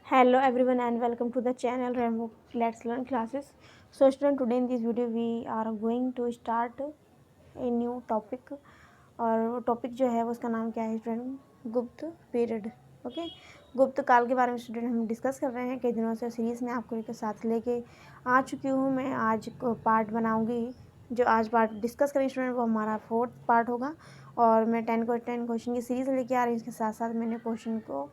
Hello everyone and welcome to the channel Rainbow Let's Learn classes. So student, today in this video we are going to start a new topic और topic जो है उसका नाम क्या है student? गुप्त period. Okay, गुप्त काल के बारे में स्टूडेंट हम डिस्कस कर रहे हैं. कई दिनों से सीरीज़ में आपको एक साथ लेके आ चुकी हूँ. मैं आज पार्ट बनाऊँगी. जो आज पार्ट डिस्कस करेंगे स्टूडेंट वो हमारा 4th पार्ट होगा और मैं 10 क्वेश्चन की सीरीज़ लेके आ रही हूँ. इसके साथ साथ मैंने क्वेश्चन को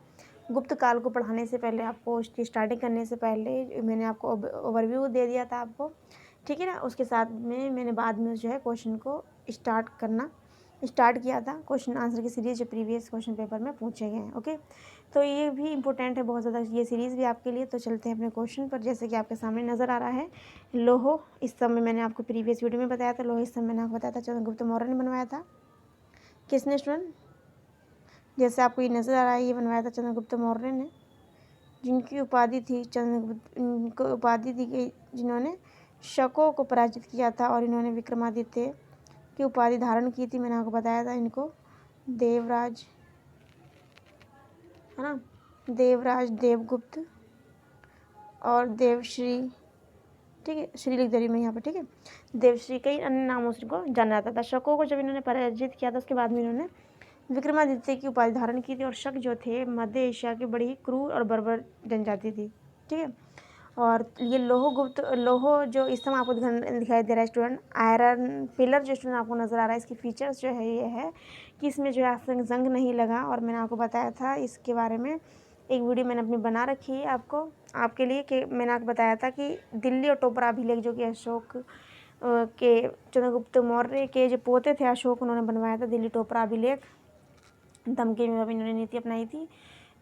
गुप्त काल को पढ़ाने से पहले आपको उसकी स्टार्टिंग करने से पहले मैंने आपको ओवरव्यू दे दिया था आपको, ठीक है ना. उसके साथ में मैंने बाद में जो है क्वेश्चन को स्टार्ट किया था. क्वेश्चन आंसर की सीरीज़ जो प्रीवियस क्वेश्चन पेपर में पूछे गए हैं. ओके, तो ये भी इंपॉर्टेंट है बहुत ज़्यादा ये सीरीज़ भी आपके लिए. तो चलते हैं अपने क्वेश्चन पर. जैसे कि आपके सामने नज़र आ रहा है लोहो स्तंभ. मैंने आपको प्रीवियस वीडियो में बताया था लोहो स्तंभ. मैंने आपको बताया था चंद्रगुप्त मौर्य ने बनवाया था. किसने स्टूडेंट? जैसे आपको ये नज़र आ रहा है ये बनवाया था चंद्रगुप्त मौर्य ने, जिनकी उपाधि थी इनको उपाधि दी गई जिन्होंने शकों को पराजित किया था और इन्होंने विक्रमादित्य की उपाधि धारण की थी. मैंने आपको बताया था इनको देवराज, है ना, देवराज, देवगुप्त और देवश्री. ठीक है, श्री लिख दे रही मैं यहाँ पर. ठीक है, देवश्री कई अन्य नामों से इनको जाना जाता था. शकों को जब इन्होंने पराजित किया था उसके बाद में इन्होंने विक्रमादित्य की उपाधि धारण की थी. और शक जो थे मध्य एशिया की बड़ी क्रूर और बर्बर जनजाति थी. ठीक है, और ये लोहो जो इस समय आपको दिखाई दे रहा है स्टूडेंट, आयरन पिलर जो स्टूडेंट आपको नज़र आ रहा है, इसकी फीचर्स जो है ये है कि इसमें जो है जंग नहीं लगा. और मैंने आपको बताया था इसके बारे में एक वीडियो मैंने अपनी बना रखी है आपके लिए कि मैंने आपको बताया था कि दिल्ली और टोपरा अभिलेख जो कि अशोक के चंद्रगुप्त मौर्य के जो पोते थे अशोक, उन्होंने बनवाया था दिल्ली टोपरा अभिलेख. धमकी में इन्होंने नीति अपनाई थी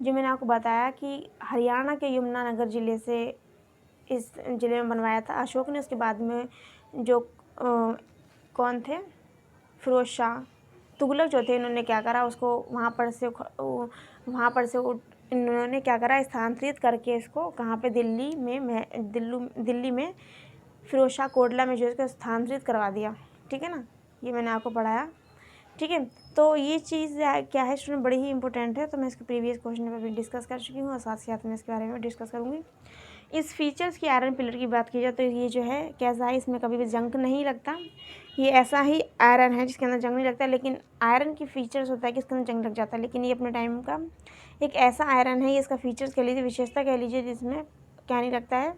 जो मैंने आपको बताया कि हरियाणा के यमुनानगर ज़िले से इस ज़िले में बनवाया था अशोक ने. उसके बाद में जो कौन थे, फिरोज शाह तुगलक जो थे, इन्होंने क्या करा उसको वहाँ पर से इन्होंने क्या करा स्थानांतरित करके इसको कहाँ पे दिल्ली में फिरोज शाह कोटला में जो इसको स्थानांतरित करवा दिया. ठीक है ना, ये मैंने आपको पढ़ाया. ठीक है, तो ये चीज़ क्या है स्टूडेंट बड़ी ही इंपॉर्टेंट है. तो मैं इसके प्रीवियस क्वेश्चन पर भी डिस्कस कर चुकी हूँ और साथ ही साथ में इसके बारे में डिस्कस करूँगी. इस फीचर्स की आयरन पिलर की बात की जाए तो ये जो है कैसा है, इसमें कभी भी जंग नहीं लगता. ये ऐसा ही आयरन है जिसके अंदर जंग नहीं लगता. लेकिन आयरन की फीचर्स होता है कि इसके अंदर जंग लग जाता है. लेकिन ये अपने टाइम का एक ऐसा आयरन है, ये इसका फीचर्स कह लीजिए, विशेषता कह लीजिए, जिसमें क्या नहीं लगता है,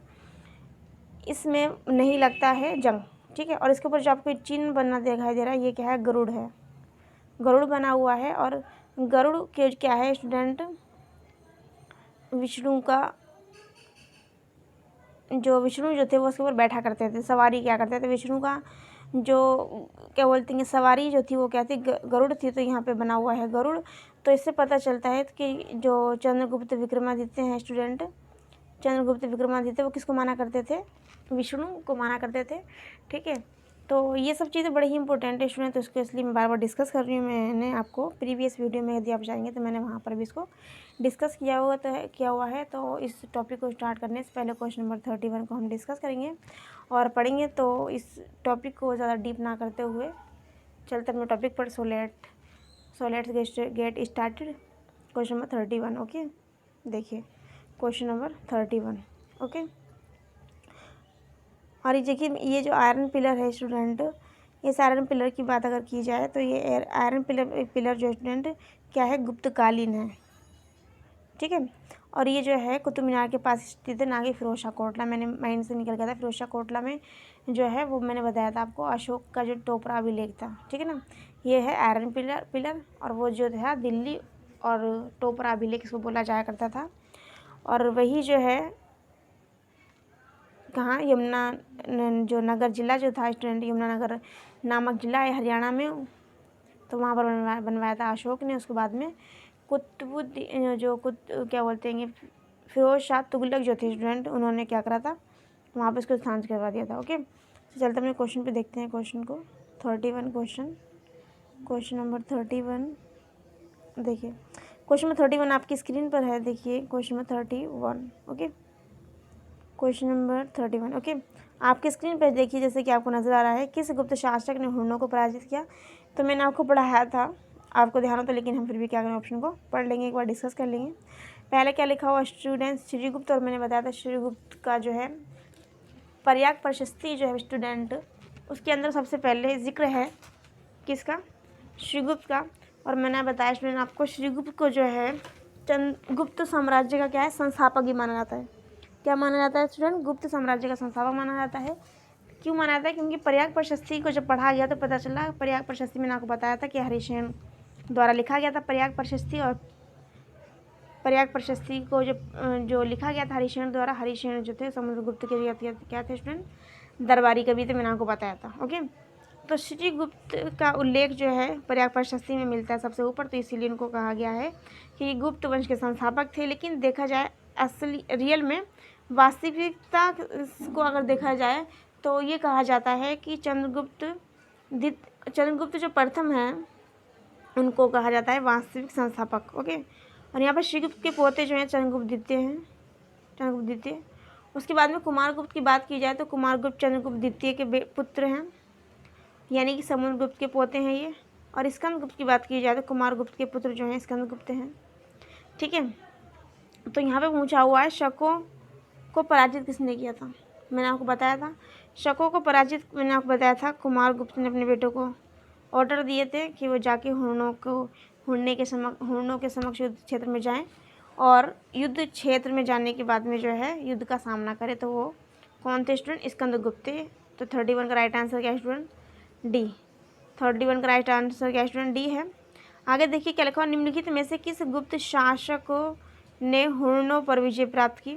इसमें नहीं लगता है जंग. ठीक है, और इसके ऊपर जो आपको चिन्ह बना दिखाई दे रहा है ये क्या है, गरुड़ है. गरुड़ बना हुआ है. और गरुड़ के क्या है स्टूडेंट, विष्णु जो थे वो उसके ऊपर बैठा करते थे, सवारी क्या करते थे. विष्णु का जो क्या बोलते हैं सवारी जो थी वो क्या थी, गरुड़ थी. तो यहाँ पे बना हुआ है गरुड़. तो इससे पता चलता है कि जो चंद्रगुप्त विक्रमादित्य हैं स्टूडेंट, चंद्रगुप्त विक्रमादित्य वो किसको माना करते थे, विष्णु को माना करते थे. ठीक है, तो ये सब चीज़ें बड़ी ही इंपॉर्टेंट है स्टूडेंट. तो इसको इसलिए मैं बार बार डिस्कस कर रही हूँ. मैंने आपको प्रीवियस वीडियो में यदि आप जाएंगे तो मैंने वहाँ पर भी इसको डिस्कस किया हुआ है. तो इस टॉपिक को स्टार्ट करने से पहले क्वेश्चन नंबर 31 को हम डिस्कस करेंगे और पढ़ेंगे. तो इस टॉपिक को ज़्यादा डीप ना करते हुए चलते अपने टॉपिक पर. So let's get started. Question number 31. Okay, देखिए क्वेश्चन नंबर 31. ओके, और ये देखिए ये जो आयरन पिलर है स्टूडेंट, इस आयरन पिलर की बात अगर की जाए तो ये आयरन पिलर जो स्टूडेंट क्या है, गुप्तकालीन है. ठीक है, और ये जो है कुतुब मीनार के पास स्थित है, ना कि फिरोज शाह कोटला. मैंने माइंड से निकल गया था. फिरोज शाह कोटला में जो है वो मैंने बताया था आपको अशोक का जो टोपरा अभिलेख था. ठीक है ना, ये है आयरन पिलर और वो जो था दिल्ली और टोपरा अभिलेख इसको बोला जाया करता था. और वही जो है कहाँ, यमुना जो नगर ज़िला जो था स्टूडेंट, यमुनानगर नामक ज़िला है हरियाणा में. तो वहाँ पर बनवाया था अशोक ने. उसके बाद में क्या बोलते हैं फिरोज शाह तुगलक जो थे स्टूडेंट, उन्होंने क्या करा था, वहाँ पर इसको स्थानांतरित करवा दिया था. ओके, तो चलते अपने क्वेश्चन पे देखते हैं. क्वेश्चन को 31 क्वेश्चन नंबर 31. देखिए क्वेश्चन नंबर 31 आपकी स्क्रीन पर है. देखिए question number 31. Okay, question number 31. Okay, आपकी स्क्रीन पर देखिए जैसे कि आपको नज़र आ रहा है, किस गुप्त शासक ने हुनों को पराजित किया. तो मैंने आपको पढ़ाया था, आपको ध्यान हो तो, लेकिन हम फिर भी क्या करें, ऑप्शन को पढ़ लेंगे, एक बार डिस्कस कर लेंगे. पहले क्या लिखा हुआ स्टूडेंट श्रीगुप्त, और मैंने बताया था श्रीगुप्त का जो है पर्याग प्रशस्ति जो है स्टूडेंट, उसके अंदर सबसे पहले जिक्र है किसका, श्रीगुप्त का। और मैंने बताया स्टूडेंट आपको श्रीगुप्त को जो है गुप्त साम्राज्य का क्या है, संस्थापक ही माना जाता है। क्या माना जाता है स्टूडेंट, गुप्त साम्राज्य का संस्थापक माना जाता है। क्यों माना जाता है, क्योंकि पर्याग प्रशस्ति को जब पढ़ा गया तो पता चला, पर्याग प्रशस्ति मैंने आपको बताया था कि हरिसेन द्वारा लिखा गया था पर्याग प्रशस्ति, और पर्याग प्रशस्ति को जो लिखा गया था हरिसेन द्वारा, हरिसेन जो थे समुद्रगुप्त के क्या थे स्टूडेंट, दरबारी कवि थे, मैंने आपको बताया था। ओके, तो श्रीगुप्त का उल्लेख जो है पर्याग प्रशस्ति में मिलता है सबसे ऊपर, तो इसीलिए इनको कहा गया है कि गुप्त वंश के संस्थापक थे। लेकिन देखा जाए असली रियल में वास्तविकता को अगर देखा जाए तो ये कहा जाता है कि चंद्रगुप्त जो प्रथम हैं उनको कहा जाता है वास्तविक संस्थापक। ओके, और यहाँ पर श्रीगुप्त के पोते जो हैं चंद्रगुप्त द्वितीय हैं, चंद्रगुप्त द्वितीय। उसके बाद में कुमारगुप्त की बात की जाए तो कुमारगुप्त चंद्रगुप्त द्वितीय के पुत्र हैं, यानी कि समुद्रगुप्त के पोते हैं ये। और स्कंदगुप्त की बात की जाए तो कुमारगुप्त के पुत्र जो हैं स्कंदगुप्त हैं। ठीक है, तो यहाँ पे पूछा हुआ है शकों को पराजित किसने किया था, मैंने आपको बताया था शकों को पराजित, मैंने आपको बताया था कुमारगुप्त ने अपने बेटों को ऑर्डर दिए थे कि वो जाके हुर्णों के समक्ष युद्ध क्षेत्र में जाएं, और युद्ध क्षेत्र में जाने के बाद में जो है युद्ध का सामना करे। तो वो कौन थे स्टूडेंट, स्कंदगुप्त थे। तो 31 का राइट आंसर क्या स्टूडेंट, डी। 31 का राइट आंसर क्या स्टूडेंट, डी है। आगे देखिए क्या लिखा हुआ, निम्नलिखित में से किस गुप्त शासक ने हुर्णों पर विजय प्राप्त की।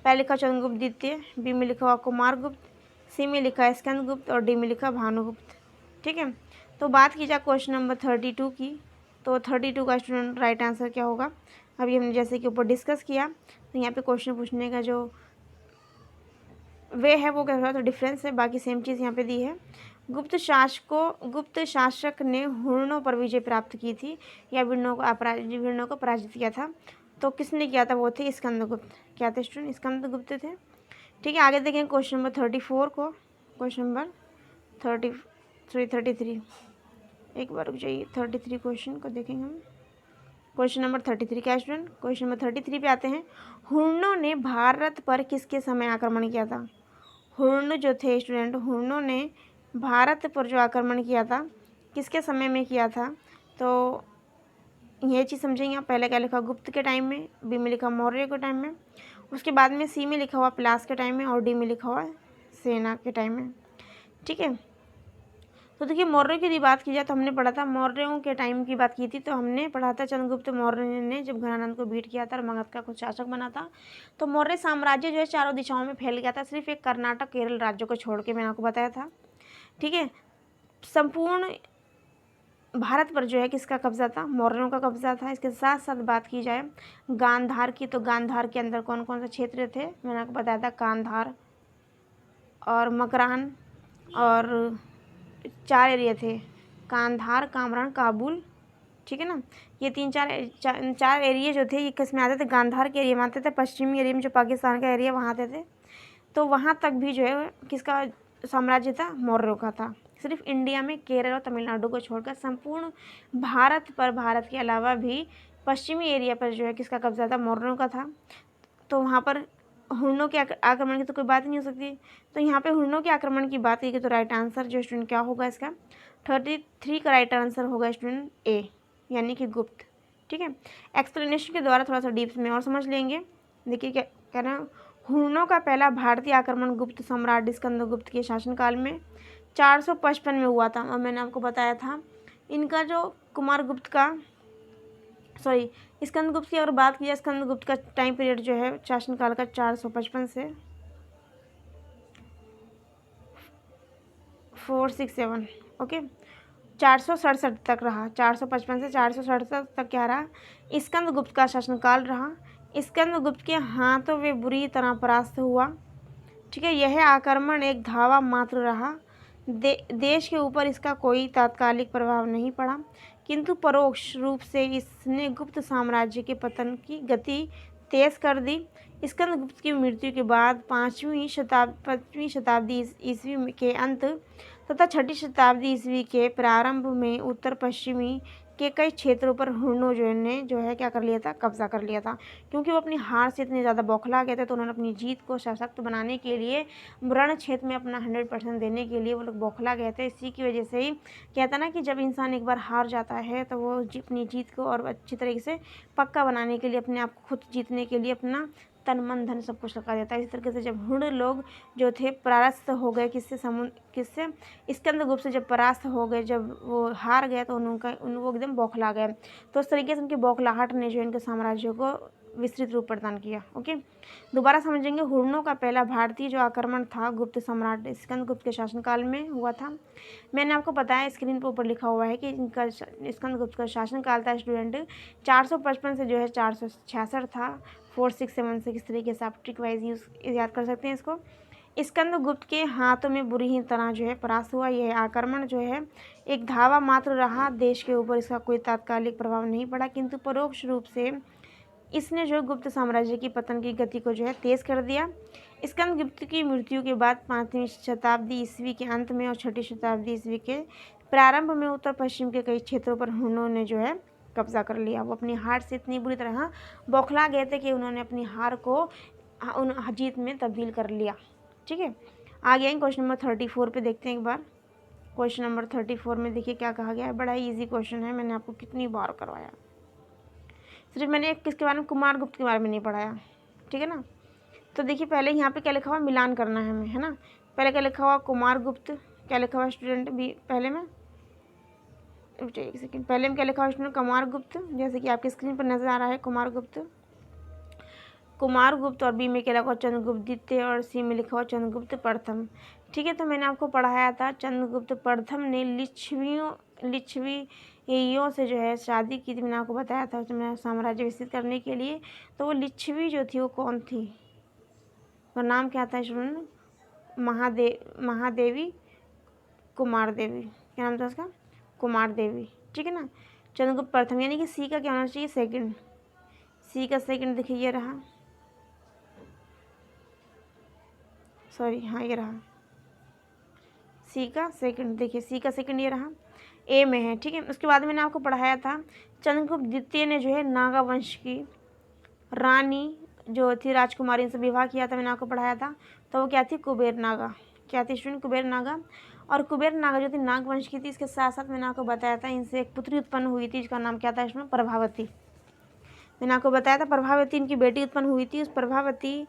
पहले लिखा चंद्रगुप्त द्वितीय, बी में लिखा हुआ कुमारगुप्त, सी में लिखा स्कंदगुप्त, और डी में लिखा भानुगुप्त। ठीक है, तो बात की जाए क्वेश्चन नंबर 32 की, तो 32 का स्टूडेंट राइट आंसर क्या होगा। अभी हमने जैसे कि ऊपर डिस्कस किया, तो यहाँ पे क्वेश्चन पूछने का जो वे है वो क्या थोड़ा डिफरेंस है, बाकी सेम चीज़ यहाँ पे दी है। गुप्त शासक ने हुर्णों पर विजय प्राप्त की थी या विर्णों को पराजित किया था, तो किसने किया था, वो थे स्कंदगुप्त। क्या थे स्टूडेंट, स्कंदगुप्त थे। ठीक है, आगे देखें क्वेश्चन नंबर 34 को, क्वेश्चन नंबर 33, एक बार रुक जाइए, 33 क्वेश्चन को देखेंगे हम। क्वेश्चन नंबर 33 क्या स्टूडेंट, क्वेश्चन नंबर 33 पे आते हैं। हुर्णों ने भारत पर किसके समय आक्रमण किया था। हुर्ण जो थे स्टूडेंट, हुर्णों ने भारत पर जो आक्रमण किया था किसके समय में किया था, तो ये चीज़ समझेंगे आप। पहले क्या लिखा, गुप्त के टाइम में, बी में लिखा मौर्य के टाइम में, उसके बाद में सी में लिखा हुआ प्लास के टाइम में, और डी में लिखा हुआ सेना के टाइम में। ठीक है, तो देखिए मौर्यों की बात की जाए तो हमने पढ़ा था, मौर्यों के टाइम की बात की थी तो हमने पढ़ा था चंद्रगुप्त मौर्य ने जब घनानंद को बीट किया था और मगध का कुछ शासक बना था, तो मौर्य साम्राज्य जो है चारों दिशाओं में फैल गया था, सिर्फ एक कर्नाटक केरल राज्यों को छोड़ के, मैंने आपको बताया था। ठीक है, संपूर्ण भारत पर जो है किसका कब्जा था, मौर्यों का कब्जा था। इसके साथ साथ बात की जाए गांधार की, तो गांधार के अंदर कौन कौन से क्षेत्र थे, मैंने आपको बताया था गांधार और मकरान, और 4 एरिया थे, गांधार, कामरान, काबुल। ठीक है ना, ये 4 एरिया जो थे ये किस में आते थे, गांधार के एरिया में आते थे। पश्चिमी एरिया में जो पाकिस्तान का एरिया वहाँ आते थे, तो वहाँ तक भी जो है किसका साम्राज्य था, मौर्यों का था। सिर्फ इंडिया में केरल और तमिलनाडु को छोड़कर संपूर्ण भारत पर, भारत के अलावा भी पश्चिमी एरिया पर जो है किसका कब्जा था, मौर्यों का था। तो वहाँ पर हुर्णों के आक्रमण की तो कोई बात नहीं हो सकती, तो यहाँ पे हुर्णों के आक्रमण की बात की तो राइट आंसर जो स्टूडेंट क्या होगा इसका, 33 का राइट आंसर होगा स्टूडेंट ए, यानी कि गुप्त। ठीक है, एक्सप्लेनेशन के द्वारा थोड़ा सा डीप में और समझ लेंगे। देखिए क्या कहना, हुर्णों का पहला भारतीय आक्रमण गुप्त सम्राट स्कंदगुप्त के शासनकाल में 455 में हुआ था, और मैंने आपको बताया था इनका जो स्कंदगुप्त की अगर बात की जाए, स्कंदगुप्त का टाइम पीरियड जो है शासनकाल का 455 से 467, ओके 467 तक रहा, 455 से 467 तक क्या रहा, स्कंदगुप्त का शासनकाल रहा। स्कंदगुप्त के हाथों वे बुरी तरह परास्त हुआ। ठीक है, यह आक्रमण एक धावा मात्र रहा, देश के ऊपर इसका कोई तात्कालिक प्रभाव नहीं पड़ा, किंतु परोक्ष रूप से इसने गुप्त साम्राज्य के पतन की गति तेज कर दी। स्कंदगुप्त की मृत्यु के बाद 5वीं शताब्दी ईस्वी के अंत तथा 6ठी शताब्दी ईस्वी के प्रारंभ में उत्तर पश्चिमी के कई क्षेत्रों पर हुर्नों ने जो है क्या कर लिया था, कब्जा कर लिया था। क्योंकि वो अपनी हार से इतने ज़्यादा बौखला गए थे, तो उन्होंने अपनी जीत को सशक्त बनाने के लिए रण क्षेत्र में अपना 100% देने के लिए वो लोग बौखला गए थे। इसी की वजह से ही कहता ना कि जब इंसान एक बार हार जाता है तो वो अपनी जीत को और अच्छी तरीके से पक्का बनाने के लिए, अपने आप को खुद जीतने के लिए अपना तन मन धन सब कुछ लगा देता है। इस तरीके से जब हुण लोग जो थे परास्त हो गए, किससे स्कंदगुप्त से जब परास्त हो गए, जब वो हार गए, तो वो एकदम बौखला गए। तो उस तरीके से उनकी बौखलाहट ने जो इनके साम्राज्य को विस्तृत रूप प्रदान किया। ओके, दोबारा समझेंगे। हुर्नों का पहला भारतीय जो आक्रमण था गुप्त सम्राट स्कंदगुप्त के शासनकाल में हुआ था। मैंने आपको बताया, स्क्रीन पर ऊपर लिखा हुआ है कि इनका स्कंदगुप्त का शासनकाल था स्टूडेंट 455 से जो है 466 था, 4676। इस तरीके से आप ट्रिक वाइज याद कर सकते हैं इसको। स्कंदगुप्त के हाथों में बुरी ही तरह जो है परास्त हुआ। यह आक्रमण जो है एक धावा मात्र रहा, देश के ऊपर इसका कोई तात्कालिक प्रभाव नहीं पड़ा, किंतु परोक्ष रूप से इसने जो गुप्त साम्राज्य की पतन की गति को जो है तेज कर दिया। स्कंदगुप्त की मृत्यु के बाद 5वीं शताब्दी ईस्वी के अंत में और 6ठी शताब्दी ईस्वी के प्रारंभ में उत्तर पश्चिम के कई क्षेत्रों पर हुर्नों ने जो है कब्जा कर लिया। वो अपनी हार से इतनी बुरी तरह बौखला गए थे कि उन्होंने अपनी हार को उन जीत में तब्दील कर लिया। ठीक है, आगे आएंगे क्वेश्चन नंबर 34 पे देखते हैं एक बार। क्वेश्चन नंबर 34 में देखिए क्या कहा गया है। बड़ा ही ईजी क्वेश्चन है, मैंने आपको कितनी बार करवाया। सिर्फ मैंने किसके बारे में, कुमारगुप्त के बारे में नहीं पढ़ाया। ठीक है ना। तो देखिए पहले यहाँ पे क्या लिखा हुआ, मिलान करना है हमें, है ना। पहले क्या लिखा हुआ, कुमारगुप्त। क्या लिखा हुआ स्टूडेंट भी पहले में, एक सेकेंड, पहले में क्या लिखा हुआ स्टूडेंट, कुमारगुप्त, जैसे कि आपकी स्क्रीन पर नजर आ रहा है कुमारगुप्त। और बी में क्या लिखा हुआ, चंद्रगुप्त द्वितीय, और सी में लिखा हुआ चंद्रगुप्त प्रथम। ठीक है, तो मैंने आपको पढ़ाया था चंद्रगुप्त प्रथम ने लिच्छवियों से जो है शादी की थी। मैंने आपको बताया था उसमें साम्राज्य विकसित करने के लिए। तो वो लिच्छवी जो थी वो कौन थी, वो नाम क्या था स्टूडेंट, महादेवी कुमार देवी। क्या नाम था उसका, कुमार देवी। ठीक है ना। चंद्रगुप्त प्रथम यानी कि सी का क्या होना चाहिए, सेकंड। सी का सेकंड देखिए ये रहा, सॉरी हाँ ये रहा सी का सेकंड। देखिए सी का सेकंड ये रहा, ए में है। ठीक है, उसके बाद मैंने आपको पढ़ाया था चंद्रगुप्त द्वितीय ने जो है नागा वंश की रानी जो थी राजकुमारी से विवाह किया था। मैंने आपको पढ़ाया था, तो वो क्या थी, कुबेर नागा। क्या थी स्टूडेंट, कुबेर नागा। और कुबेर नागा जो थी नाग वंश की थी। इसके साथ साथ मैंने आपको बताया था इनसे एक पुत्री उत्पन्न हुई थी, जिसका नाम क्या था इसमें, प्रभावती। मैंने आपको बताया था प्रभावती इनकी बेटी उत्पन्न हुई थी। उस प्रभावती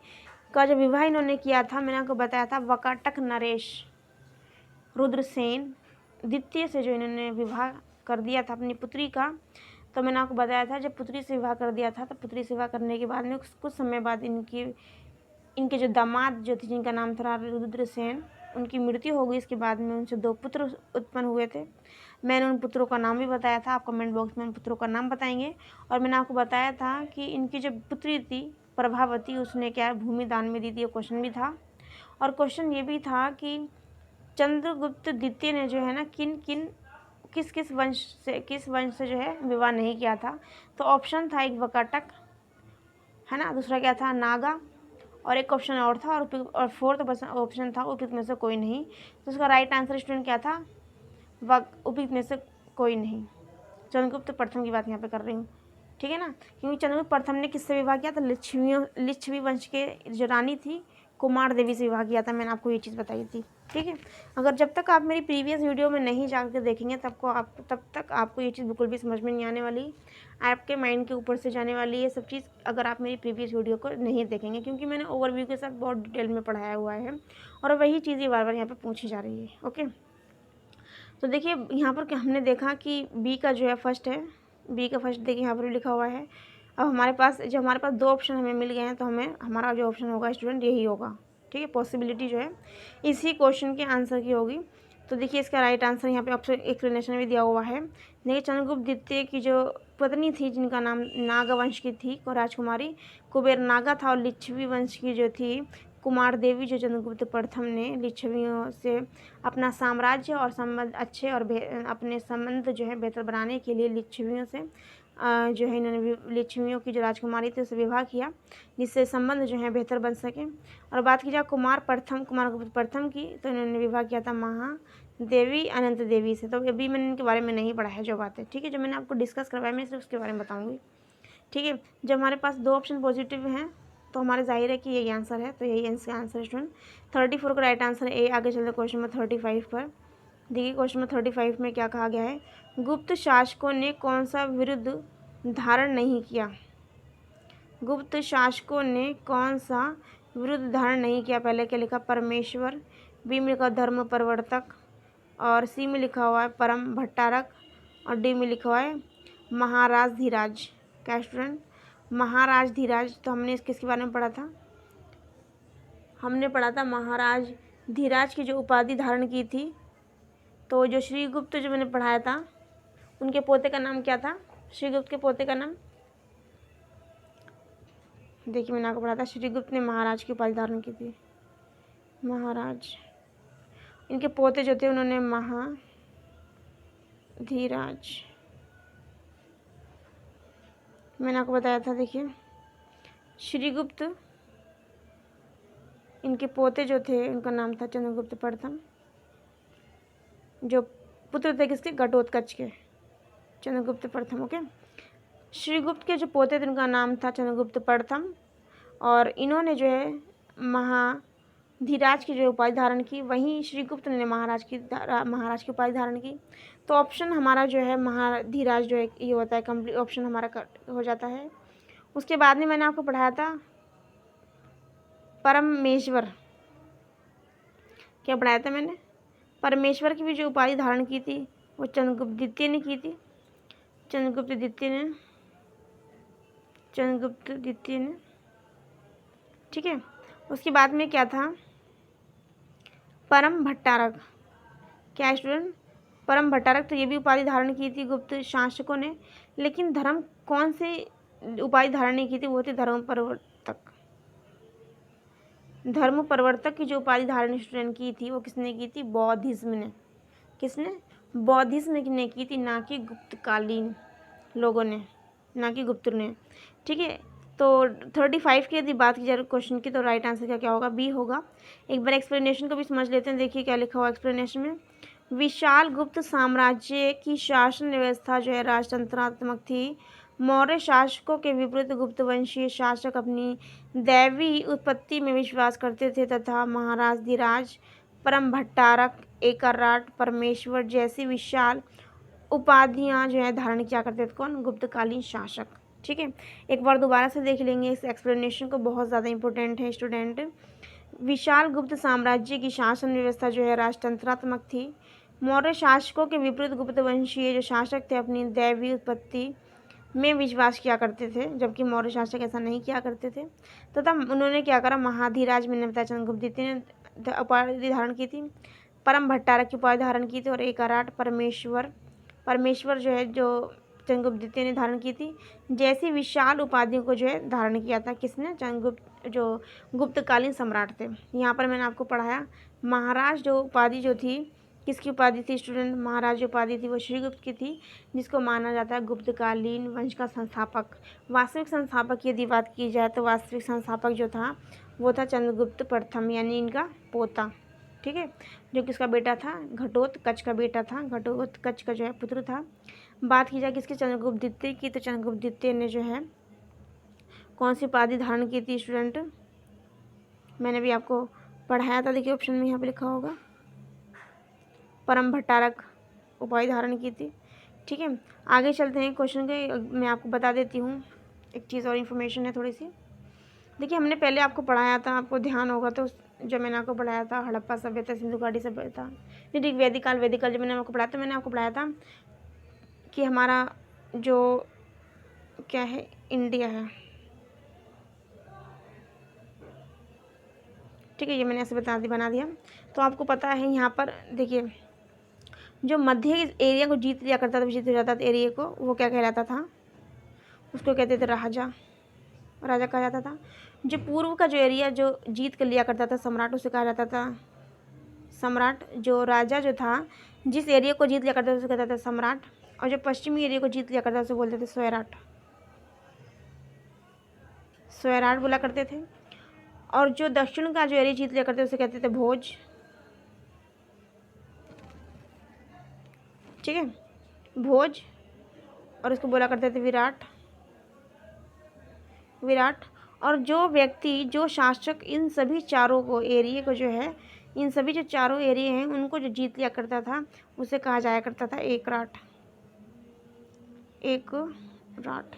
का जो विवाह इन्होंने किया था, मैंने आपको बताया था वकाटक नरेश रुद्रसेन द्वितीय से जो इन्होंने विवाह कर दिया था अपनी पुत्री का। तो मैंने आपको बताया था जब पुत्री से विवाह कर दिया था, तो पुत्री से विवाह करने के बाद में कुछ समय बाद इनके जो दामाद जो थे, जिनका नाम था रुद्रसेन, उनकी मृत्यु हो गई। इसके बाद में उनसे 2 पुत्र उत्पन्न हुए थे। मैंने उन पुत्रों का नाम भी बताया था, आप कमेंट बॉक्स में उन पुत्रों का नाम बताएंगे। और मैंने आपको बताया था कि इनकी जो पुत्री थी प्रभावती, उसने क्या भूमि दान में दी थी, ये क्वेश्चन भी था। और क्वेश्चन ये भी था कि चंद्रगुप्त द्वितीय ने जो है ना किस वंश से जो है विवाह नहीं किया था। तो ऑप्शन था एक वकाटक, है ना, दूसरा क्या था नागा, और एक ऑप्शन और था, और फोर्थ ऑप्शन था उपयुक्त में से कोई नहीं। तो उसका राइट आंसर स्टूडेंट क्या था, उपयुक्त में से कोई नहीं। चंद्रगुप्त प्रथम की बात यहाँ पे कर रही हूँ। ठीक है ना, क्योंकि चंद्रगुप्त प्रथम ने किससे विवाह किया था, लिच्छवी वंश के जो रानी थी कुमार देवी से विवाह किया था। मैंने आपको ये चीज़ बताई थी। ठीक है, अगर जब तक आप मेरी प्रीवियस वीडियो में नहीं जाकर देखेंगे तब तक आपको ये चीज़ बिल्कुल भी समझ में नहीं आने वाली, आपके माइंड के ऊपर से जाने वाली ये सब चीज़, अगर आप मेरी प्रीवियस वीडियो को नहीं देखेंगे, क्योंकि मैंने ओवरव्यू के साथ बहुत डिटेल में पढ़ाया हुआ है और वही चीज़ें बार बार यहाँ पर पूछी जा रही है। ओके, तो देखिए यहाँ पर हमने देखा कि बी का जो है फर्स्ट है, बी का फर्स्ट देखिए यहाँ पर लिखा हुआ है। अब हमारे पास 2 ऑप्शन हमें मिल गए हैं, तो हमारा जो ऑप्शन होगा स्टूडेंट यही होगा। ठीक है, पॉसिबिलिटी जो है इसी क्वेश्चन के आंसर की होगी। तो देखिए इसका राइट आंसर यहाँ पे ऑप्शन एक्सप्लेनेशन भी दिया हुआ है। देखिए चंद्रगुप्त द्वितीय की जो पत्नी थी, जिनका नाम नागा वंश की थी को राजकुमारी कुबेर नागा था, और लिच्छवी वंश की जो थी कुमार देवी, जो चंद्रगुप्त प्रथम ने लिच्छवियों से अपना साम्राज्य और संबंध अच्छे और अपने संबंध जो है बेहतर बनाने के लिए लिच्छवियों से जो है इन्होंने लिच्छवियों की जो राजकुमारी थी उससे विवाह किया, जिससे संबंध जो है बेहतर बन सके। और बात की जाए कुमार गुप्त प्रथम की, तो इन्होंने विवाह किया था महादेवी अनंत देवी से। तो अभी मैंने इनके बारे में नहीं पढ़ा है जो बातें, ठीक है, जो मैंने आपको डिस्कस करवाया मैं सिर्फ उसके बारे में बताऊँगी, ठीक है। जब हमारे पास 2 ऑप्शन पॉजिटिव हैं तो हमारे जाहिर है कि यही आंसर है, तो यही इसका आंसर है स्टूडेंट। 34 का राइट आंसर ए। आगे चलते क्वेश्चन नंबर 35 पर। देखिए क्वेश्चन नंबर 35 में क्या कहा गया है, गुप्त शासकों ने कौन सा विरुद्ध धारण नहीं किया। गुप्त शासकों ने कौन सा विरुद्ध धारण नहीं किया। पहले क्या लिखा, परमेश्वर, बी में लिखा धर्म परिवर्तक, और सी में लिखा हुआ है परम भट्टारक, और डी में लिखा हुआ है महाराज धीराज। क्या स्टूडेंट, महाराज धीराज। तो हमने किसके बारे में पढ़ा था, हमने पढ़ा था महाराज धीराज की जो उपाधि धारण की थी। तो जो श्रीगुप्त जो मैंने पढ़ाया था, उनके पोते का नाम क्या था, श्रीगुप्त के पोते का नाम, देखिए मैंने आपको पढ़ा था श्रीगुप्त ने महाराज की उपाधि धारण की थी, महाराज। इनके पोते जो थे उन्होंने महाधीराज, मैंने आपको बताया था। देखिए श्रीगुप्त, इनके पोते जो थे उनका नाम था चंद्रगुप्त प्रथम, जो पुत्र थे किसके, घटोत्कच के, चंद्रगुप्त प्रथम। ओके, श्रीगुप्त के जो पोते थे उनका नाम था चंद्रगुप्त प्रथम, और इन्होंने जो है महाधीराज की जो उपाधि धारण की, वहीं श्रीगुप्त ने महाराज की उपाधि धारण की। तो ऑप्शन हमारा जो है महाधीराज जो है ये होता है कंप्लीट ऑप्शन हमारा हो जाता है। उसके बाद में मैंने आपको पढ़ाया था परमेश्वर, क्या पढ़ाया था मैंने, परमेश्वर की भी जो उपाधि धारण की थी वो चंद्रगुप्त द्वितीय ने की थी, चंद्रगुप्त द्वितीय ने, ठीक है। उसके बाद में क्या था, परम भट्टारक। क्या है स्टूडेंट, परम भट्टारक। तो ये भी उपाधि धारण की थी गुप्त शासकों ने, लेकिन धर्म कौन से उपाधि धारण नहीं की थी, वो थी धर्म परिवर्तक। धर्म परिवर्तक की जो उपाधि धारण स्टूडेंट की थी वो किसने की थी, बौद्धिज्म ने। किसने, बौद्धिज्म ने की थी, ना कि गुप्तकालीन लोगों ने, ना कि गुप्त ने, ठीक है। तो 35 की यदि बात की जाए क्वेश्चन की, तो राइट आंसर क्या होगा, बी होगा। एक बार एक्सप्लेनेशन को भी समझ लेते हैं। देखिए क्या लिखा हुआ एक्सप्लेनेशन में, विशाल गुप्त साम्राज्य की शासन व्यवस्था जो है राजतंत्रात्मक थी। मौर्य शासकों के विपरीत गुप्त वंशीय शासक अपनी दैवी उत्पत्ति में विश्वास करते थे तथा महाराज धीराज, परम भट्टारक, एकराट, परमेश्वर जैसी विशाल उपाधियां जो है धारण किया करते थे कौन, गुप्तकालीन शासक, ठीक है। एक बार दोबारा से देख लेंगे इस एक्सप्लेनेशन को, बहुत ज़्यादा इंपॉर्टेंट है स्टूडेंट। विशाल गुप्त साम्राज्य की शासन व्यवस्था जो है राजतंत्रात्मक थी। मौर्य शासकों के विपरीत गुप्त वंशीय जो शासक थे अपनी दैवी उत्पत्ति में विश्वास किया करते थे, जबकि मौर्य शासक ऐसा नहीं किया करते थे। तथा उन्होंने क्या करा, महाधीराज मैंने बताया चंद्रगुप्त द्वितीय ने उपाधि धारण की थी, परम भट्टारक की उपाधि धारण की थी, और एकराट परमेश्वर जो है जो चंद्रगुप्त द्वितीय ने धारण की थी। जैसी विशाल उपाधियों को जो है धारण किया था किसने, चंद्रगुप्त जो गुप्तकालीन सम्राट थे। यहाँ पर मैंने आपको पढ़ाया महाराज जो उपाधि जो थी, किसकी उपाधि थी स्टूडेंट, महाराज जो उपाधि थी वो श्रीगुप्त की थी, जिसको माना जाता है गुप्तकालीन वंश का संस्थापक। वास्तविक संस्थापक की यदि बात की जाए तो वास्तविक संस्थापक जो था वो था चंद्रगुप्त प्रथम, यानी इनका पोता, ठीक है, जो किसका बेटा था, घटोत्कच का बेटा था, घटोत्कच का जो है पुत्र था। बात की जाए किसकी, चंद्रगुप्त द्वितीय की, तो चंद्रगुप्त द्वितीय ने जो है कौन सी उपाधि धारण की थी स्टूडेंट, मैंने भी आपको पढ़ाया था। देखिए ऑप्शन में यहाँ पे लिखा होगा, परम भट्टारक उपाधि धारण की थी, ठीक है। आगे चलते हैं क्वेश्चन के, मैं आपको बता देती हूँ एक चीज़ और इन्फॉर्मेशन है थोड़ी सी। देखिए हमने पहले आपको पढ़ाया था, आपको ध्यान होगा तो, जो मैंने आपको पढ़ाया था हड़प्पा सभ्यता, सिंधु घाटी सभ्यता, नहीं वैदिक काल जो मैंने आपको पढ़ाया था, मैंने आपको पढ़ाया था कि हमारा जो क्या है इंडिया है, ठीक है, ये मैंने ऐसे बना दिया। तो आपको पता है यहाँ पर देखिए, जो मध्य एरिया को जीत लिया करता था, विजित हो जाता था एरिया को, वो क्या कहलाता था, उसको कहते थे राजा कहा जाता था। जो पूर्व का जो एरिया जो जीत कर लिया करता था सम्राट, उसे कहा जाता था सम्राट। जो राजा जो था जिस एरिया को जीत लिया करता था उसे कहता था सम्राट। और जो पश्चिमी एरिया को जीत लिया करता था उसे बोलते थे स्वैराट, स्वैराट बोला करते थे। और जो दक्षिण का जो एरिया जीत लिया करते थे उसे कहते थे भोज, ठीक है, भोज। और उसको बोला करते थे विराट, विराट। और जो व्यक्ति, जो शासक इन सभी चारों को एरिया को जो है, इन सभी जो चारों एरिया हैं उनको जो जीत लिया करता था उसे कहा जाया करता था एकराट, एक राट।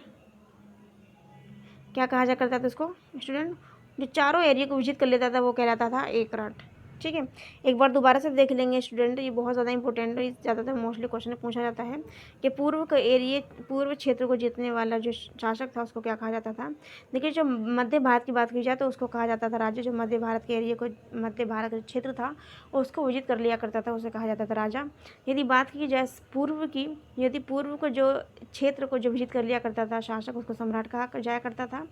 क्या कहा जाया करता था उसको स्टूडेंट? जो चारों एरिया को विजिट कर लेता था वो कहलाता था एकराट, ठीक है। एक बार दोबारा से देख लेंगे स्टूडेंट, ये बहुत ज़्यादा इंपॉर्टेंट है, ज़्यादातर मोस्टली क्वेश्चन पूछा जाता है कि पूर्व का एरिया, पूर्व क्षेत्र को जीतने वाला जो शासक था उसको क्या कहा जाता था। देखिए, जो मध्य भारत की बात की जाए तो उसको कहा जाता था राजा। जो मध्य भारत के एरिया को, मध्य भारत का क्षेत्र था उसको विजिट कर लिया करता था उसे कहा जाता था राजा। यदि बात की जाए पूर्व की, यदि पूर्व को जो क्षेत्र को जो विजिट कर लिया करता था शासक उसको सम्राट कहा जाया करता था,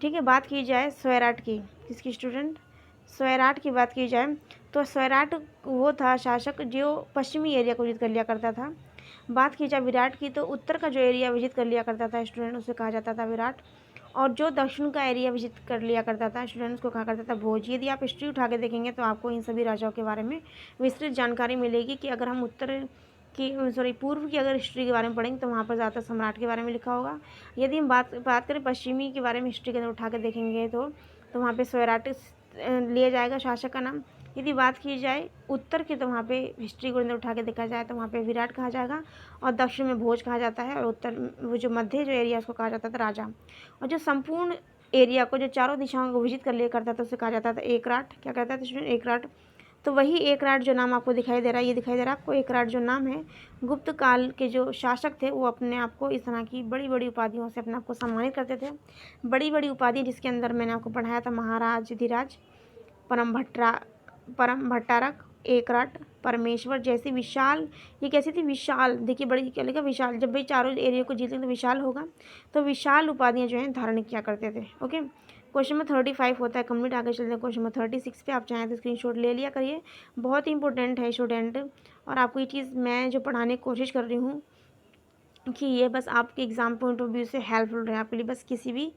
ठीक है। बात की जाए स्वैराट की, किसकी स्टूडेंट? स्वैराट की बात की जाए तो स्वैराट वो था शासक जो पश्चिमी एरिया को विजिट कर लिया करता था। बात की जाए विराट की तो उत्तर का जो एरिया विजिट कर लिया करता था स्टूडेंट उसे कहा जाता था विराट। और जो दक्षिण का एरिया विजिट कर लिया करता था स्टूडेंट उसको कहा करता था भोज। यदि आप हिस्ट्री उठा के देखेंगे तो आपको इन सभी राजाओं के बारे में विस्तृत जानकारी मिलेगी कि अगर हम उत्तर की पूर्व की अगर हिस्ट्री के बारे में पढ़ेंगे तो वहाँ पर ज़्यादातर सम्राट के बारे में लिखा होगा। यदि हम बात करें पश्चिमी के बारे में हिस्ट्री के अंदर उठा के देखेंगे तो वहाँ पे स्वैराट लिया जाएगा शासक का नाम। यदि बात की जाए उत्तर की तो वहाँ पे हिस्ट्री को अंदर उठा के देखा जाए तो वहाँ पे विराट कहा जाएगा और दक्षिण में भोज कहा जाता है और उत्तर वो जो मध्य जो एरिया उसको कहा जाता था राजा। और जो संपूर्ण एरिया को जो चारों दिशाओं को विजिट कर लिया करता था उसे कहा जाता था एकराट। क्या कहता था स्टूडेंट? एकराट। तो वही एकराट जो नाम आपको दिखाई दे रहा है, ये दिखाई दे रहा है आपको एकराट जो नाम है, गुप्त काल के जो शासक थे वो अपने आप को इस तरह की बड़ी बड़ी उपाधियों से अपने आप को सम्मानित करते थे। बड़ी बड़ी उपाधि जिसके अंदर मैंने आपको पढ़ाया था महाराज, धीराज, परम भट्टारक, एकराट, परमेश्वर जैसी विशाल, ये कैसी थी? विशाल। देखिए बड़ी क्या लिखा? विशाल। जब भाई चारों एरिया को जीतेंगे तो विशाल होगा, तो विशाल उपाधियाँ जो हैं धारण किया करते थे। ओके, क्वेश्चन नंबर 35 होता है कंप्लीट। आगे चलते हैं क्वेश्चन नंबर 36 पे। आप चाहें तो स्क्रीनशॉट ले लिया करिए, बहुत ही इंपॉर्टेंट है स्टूडेंट। और आपको ये चीज़ मैं जो पढ़ाने की कोशिश कर रही हूँ कि ये बस आपके एग्जाम पॉइंट ऑफ व्यू से हेल्पफुल रहे आपके लिए, बस किसी भी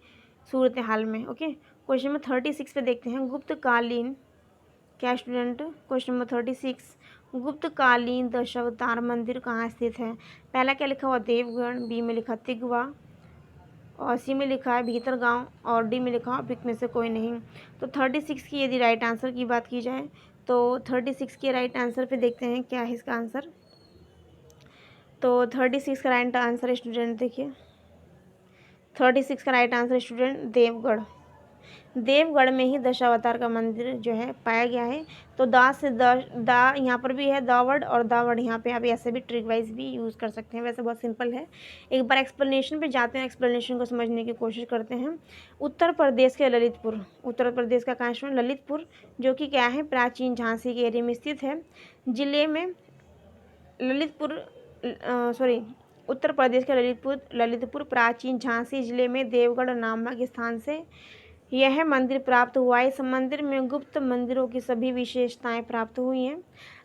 सूरत हाल में। ओके, क्वेश्चन नंबर 36 पे देखते हैं। गुप्तकालीन, क्या स्टूडेंट? क्वेश्चन नंबर 36, गुप्तकालीन दशावतार मंदिर कहाँ स्थित है? पहला क्या लिखा हुआ? देवगढ़। बी में लिखा तिगवा, और सी में लिखा है भीतरगांव, और डी में लिखा पिक में से कोई नहीं। तो 36 की यदि राइट आंसर की बात की जाए तो 36 के राइट आंसर पे देखते हैं क्या है इसका आंसर। तो 36 का राइट आंसर स्टूडेंट देखिए, 36 का right answer student Devgarh. Devgarh में ही दशावतार का मंदिर जो है पाया गया है। तो दा से दा यहाँ पर भी है दावड़, और दावड़ यहाँ पे आप ऐसे भी ट्रिक वाइज भी यूज़ कर सकते हैं। वैसे बहुत सिंपल है। एक बार एक्सप्लेनेशन पे जाते हैं, एक्सप्लेनेशन को समझने की कोशिश करते हैं। उत्तर प्रदेश के ललितपुर, उत्तर प्रदेश का कहाँ स्टूडेंट? ललितपुर, जो कि क्या है? प्राचीन झांसी के एरिया में स्थित है। जिले में ललितपुर, उत्तर प्रदेश के ललितपुर प्राचीन झांसी जिले में देवगढ़ नामक स्थान से यह मंदिर प्राप्त हुआ। इस मंदिर में गुप्त मंदिरों की सभी विशेषताएं प्राप्त हुई हैं।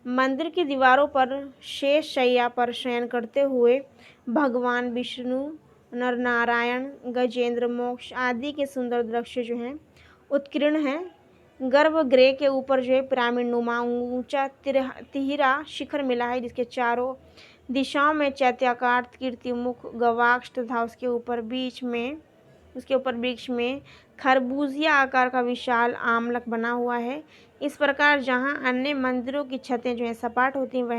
मंदिर की दीवारों पर शेष शैया पर शयन करते हुए भगवान विष्णु, नर नारायण, गजेंद्र मोक्ष आदि के सुंदर दृश्य जो हैं उत्कीर्ण हैं। गर्भगृह के ऊपर जो है पिरामिड नुमा ऊंचा तिहरा शिखर मिला है, जिसके चारों दिशाओं में चैत्याकार कीर्तिमुख गवाक्ष तथा उसके ऊपर वृक्ष में खरबूजिया आकार का विशाल आमलक बना हुआ है। इस प्रकार जहां अन्य मंदिरों की छतें जो है सपाट होती हैं, वह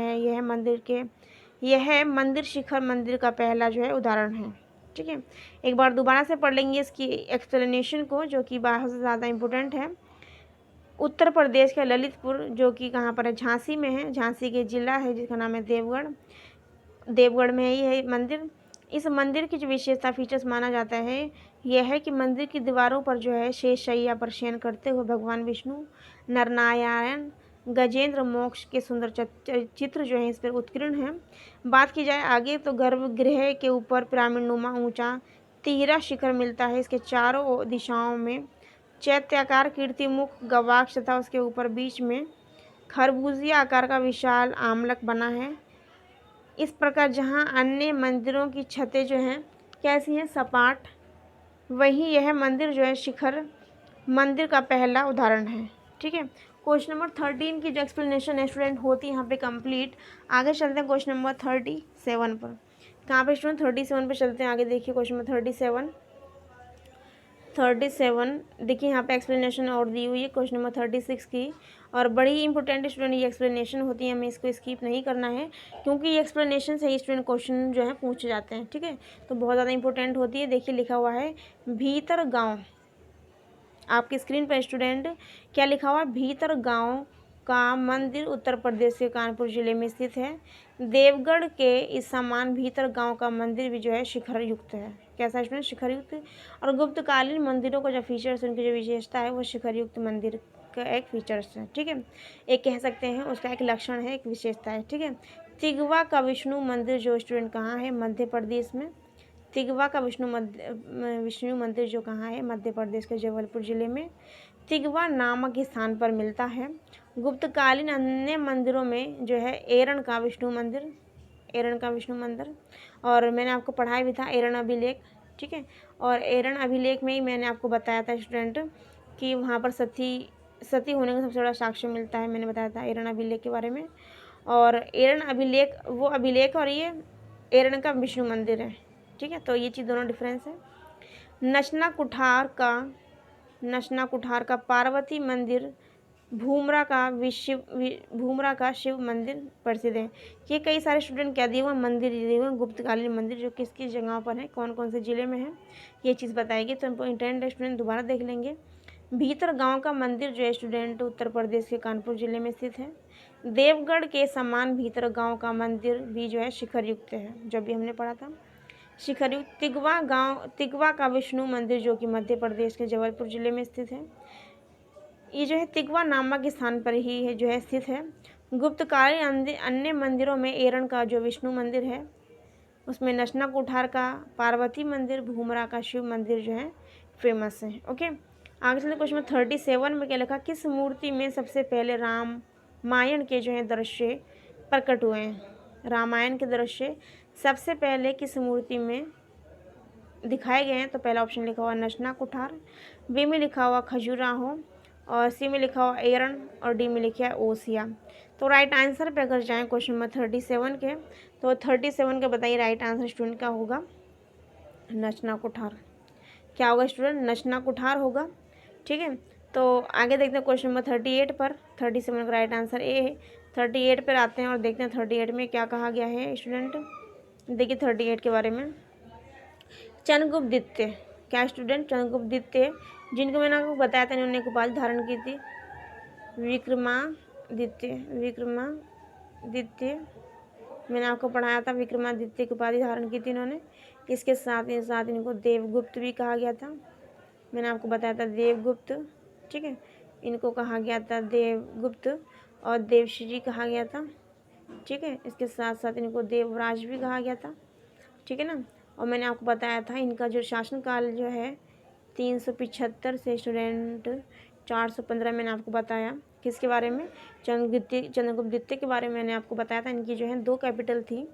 यह मंदिर शिखर मंदिर का पहला जो है उदाहरण है। ठीक है, एक बार दोबारा से पढ़ लेंगे इसकी एक्सप्लेनेशन को, जो कि बहुत ज़्यादा इम्पोर्टेंट है। उत्तर प्रदेश का ललितपुर, जो कि कहाँ पर है? झांसी में है। झांसी के जिला है जिसका नाम है देवगढ़। देवगढ़ में ही है मंदिर। इस मंदिर की जो विशेषता फीचर्स माना जाता है यह है कि मंदिर की दीवारों पर जो है शेष शैया पर शयन करते हुए भगवान विष्णु, नरनारायण, गजेंद्र मोक्ष के सुंदर चित्र जो है इस पर उत्कीर्ण है। बात की जाए आगे तो गर्भगृह के ऊपर पिरामिड नुमा ऊंचा तिहरा शिखर मिलता है। इसके चारों दिशाओं में चैत्याकार कीर्तिमुख गवाक्ष तथा उसके ऊपर बीच में खरबूजिया आकार का विशाल आमलक बना है। इस प्रकार जहाँ अन्य मंदिरों की छतें जो हैं कैसी हैं, सपाट, वही यह मंदिर जो है शिखर मंदिर का पहला उदाहरण है। ठीक है, क्वेश्चन नंबर 13 की जो एक्सप्लेनेशन है स्टूडेंट होती है यहाँ पे कंप्लीट। आगे चलते हैं क्वेश्चन नंबर 37 पर। कहाँ पे स्टूडेंट 37 पे चलते हैं। आगे देखिए क्वेश्चन नंबर 37 देखिए यहाँ पे एक्सप्लेनेशन और दी हुई है क्वेश्चन नंबर 36 की, और बड़ी इंपॉर्टेंट स्टूडेंट ये एक्सप्लेनेशन होती है, हमें इसको स्किप नहीं करना है क्योंकि ये एक्सप्लेनेशन से ही स्टूडेंट क्वेश्चन जो है पूछे जाते हैं। ठीक है, तो बहुत ज़्यादा इंपॉर्टेंट होती है। देखिए लिखा हुआ है भीतर गाँव, आपकी स्क्रीन पर स्टूडेंट क्या लिखा हुआ है, भीतर गांव का मंदिर उत्तर प्रदेश के कानपुर जिले में स्थित है। देवगढ़ के इस समान भीतर गांव का मंदिर भी जो है शिखर युक्त है। कैसा स्टूडेंट, शिखर युक्त। और गुप्तकालीन मंदिरों का जो फीचर्स, उनकी जो विशेषता है वो शिखर युक्त मंदिर का एक फीचर्स है। ठीक है, एक कह सकते हैं उसका एक लक्षण है, एक विशेषता है। ठीक है, तिगवा का विष्णु मंदिर जो स्टूडेंट कहाँ है, मध्य प्रदेश में। तिगवा का विष्णु मंदिर जो कहाँ है, मध्य प्रदेश के जबलपुर जिले में तिगवा नामक स्थान पर मिलता है। गुप्तकालीन अन्य मंदिरों में जो है एरण का विष्णु मंदिर, और मैंने आपको पढ़ाया भी था एरण अभिलेख। ठीक है, और एरण अभिलेख में ही मैंने आपको बताया था स्टूडेंट कि वहाँ पर सती होने का सबसे बड़ा साक्ष्य मिलता है, मैंने बताया था एरण अभिलेख के बारे में। और एरण अभिलेख वो अभिलेख और ये एरण का विष्णु मंदिर है। ठीक है, तो ये चीज़ दोनों डिफरेंस है। नचना कुठार का पार्वती मंदिर भूमरा का शिव मंदिर प्रसिद्ध है। ये कई सारे स्टूडेंट क्या दिए हुए मंदिर दिए हुए गुप्तकालीन मंदिर, जो किस किस जगह पर है, कौन कौन से ज़िले में है, ये चीज़ बताएगी। तो इंपॉर्टेंट स्टूडेंट दोबारा देख लेंगे। भीतर गांव का मंदिर जो है स्टूडेंट उत्तर प्रदेश के कानपुर जिले में स्थित है। देवगढ़ के समान भीतर गांव का मंदिर भी जो है शिखर युक्त है, जो भी हमने पढ़ा था शिखर युक्त। तिगवा का विष्णु मंदिर जो कि मध्य प्रदेश के जबलपुर जिले में स्थित है। ये जो है तिगवा नामक स्थान पर ही है जो है स्थित है। गुप्तकालीन अन्य मंदिरों में एरण का जो विष्णु मंदिर है, उसमें नचना कुठार का पार्वती मंदिर, भूमरा का शिव मंदिर जो है फेमस है। ओके, आगे चलते क्वेश्चन 37 में क्या लिखा, किस मूर्ति में सबसे पहले रामायण के जो है दृश्य प्रकट हुए हैं। रामायण के दृश्य सबसे पहले किस मूर्ति में दिखाए गए हैं, तो पहला ऑप्शन लिखा हुआ नचना कुठार, बी में लिखा हुआ खजुराहो, और सी में लिखा हुआ एरण, और डी में लिखा है ओसिया। तो राइट आंसर पे अगर जाएँ क्वेश्चन नंबर 37 के, तो 37 का बताइए राइट आंसर स्टूडेंट क्या होगा, नचना कुठार। क्या होगा स्टूडेंट, नचना कुठार होगा। ठीक है, तो आगे देखते हैं क्वेश्चन नंबर 38 पर। 37 का राइट आंसर ए है। 38 पर आते हैं और देखते हैं 38 में क्या कहा गया है स्टूडेंट। देखिए 38 के बारे में, चंद्रगुप्त द्वितीय, क्या स्टूडेंट, चंद्रगुप्त द्वितीय, जिनको मैंने आपको बताया था इन्होंने एक उपाधि धारण की थी विक्रमादित्य, मैंने आपको पढ़ाया था विक्रमादित्य की उपाधि धारण की थी इन्होंने। इसके साथ इनको देवगुप्त भी कहा गया था, मैंने आपको बताया था देवगुप्त। ठीक है, इनको कहा गया था देवगुप्त, और देवश्री कहा गया था। ठीक है, इसके साथ साथ इनको देवराज भी कहा गया था। ठीक है ना, और मैंने आपको बताया था इनका जो शासनकाल जो है 375 से स्टूडेंट 415, मैंने आपको बताया किसके बारे में, चंद्रगुप्त द्वितीय के बारे में मैंने आपको बताया था। इनकी जो है 2 कैपिटल थी,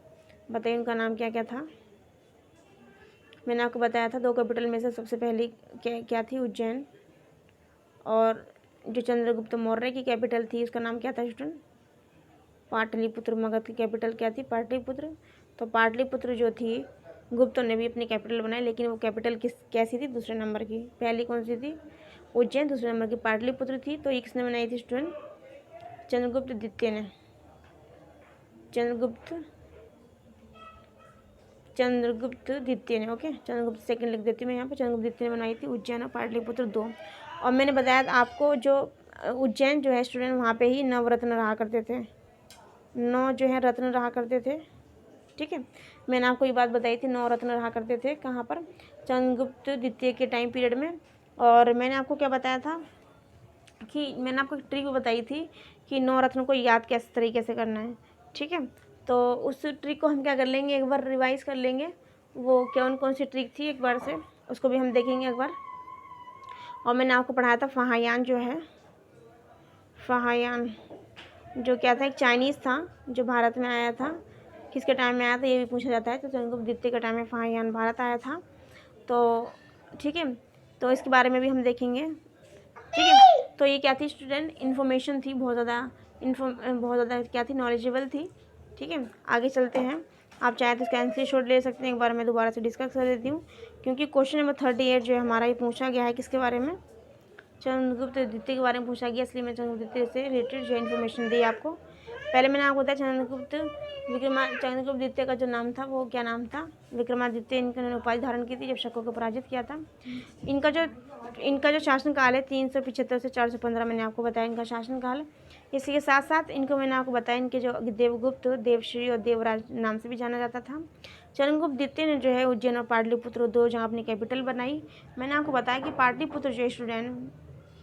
बताइए उनका नाम क्या क्या था। मैंने आपको बताया था 2 कैपिटल में से सबसे पहली क्या थी, उज्जैन, और जो चंद्रगुप्त मौर्य की कैपिटल थी उसका नाम क्या था स्टूडेंट, पाटलिपुत्र। मगध की कैपिटल क्या थी, पाटलिपुत्र। तो पाटलिपुत्र जो थी गुप्तों ने भी अपनी कैपिटल बनाई, लेकिन वो कैपिटल कैसी थी, दूसरे नंबर की। पहली कौन सी थी, उज्जैन, दूसरे नंबर की पाटलिपुत्र थी। तो ये किसने बनाई थी स्टूडेंट, चंद्रगुप्त द्वितीय ने। चंद्रगुप्त द्वितीय ने। ओके, चंद्रगुप्त सेकंड लिख देती हूँ मैं यहाँ पे। चंद्रगुप्त द्वितीय ने बनाई थी उज्जैन और पाटलिपुत्र 2। और मैंने बताया आपको जो उज्जैन जो है स्टूडेंट, वहाँ पे ही नवरत्न रहा करते थे, 9 जो है रत्न रहा करते थे। ठीक है, मैंने आपको ये बात बताई थी, 9 रत्न रहा करते थे कहाँ पर, चंद्रगुप्त द्वितीय के टाइम पीरियड में। और मैंने आपको क्या बताया था कि मैंने आपको एक ट्रिक बताई थी कि 9 रत्नों को याद किस तरीके से करना है। ठीक है, तो उस ट्रिक को हम क्या कर लेंगे, एक बार रिवाइज़ कर लेंगे, वो कौन सी ट्रिक थी एक बार से, उसको भी हम देखेंगे एक बार। और मैंने आपको पढ़ाया था फाहियान जो है, फाहियान जो क्या था, एक चाइनीज़ था जो भारत में आया था, किसके टाइम में आया था ये भी पूछा जाता है। तो चंद्रगुप्त द्वितीय के टाइम में फाहियान भारत आया था। तो ठीक है, तो इसके बारे में भी हम देखेंगे। ठीक है, तो ये क्या थी स्टूडेंट, इन्फॉर्मेशन थी, बहुत ज़्यादा क्या थी, नॉलेजेबल थी। ठीक है, आगे चलते हैं। आप चाहे तो इसका आंसर शॉट ले सकते हैं। एक बार मैं दोबारा से डिस्कस कर देती हूँ, क्योंकि क्वेश्चन नंबर 38 जो है हमारा ये पूछा गया है किसके बारे में, चंद्रगुप्त द्वितीय के बारे में पूछा गया, इसलिए मैं चंद्रगुप्त द्वितीय से रिलेटेड जो इन्फॉर्मेशन दी आपको। पहले मैंने आपको बताया चंद्रगुप्त द्वितीय का जो नाम था वो क्या नाम था, विक्रमादित्य इन्होंने उपाधि धारण की थी जब शकों को पराजित किया था। इनका जो शासनकाल है 375 से 415 मैंने आपको बताया इनका शासनकाल। इसी के साथ साथ इनको मैंने आपको बताया इनके जो देवगुप्त, देवश्री और देवराज नाम से भी जाना जाता था। चंद्रगुप्त द्वितीय ने जो है उज्जैन और पाटलिपुत्र दो जगह अपनी कैपिटल बनाई। मैंने आपको बताया कि पाटलिपुत्र जो स्टूडेंट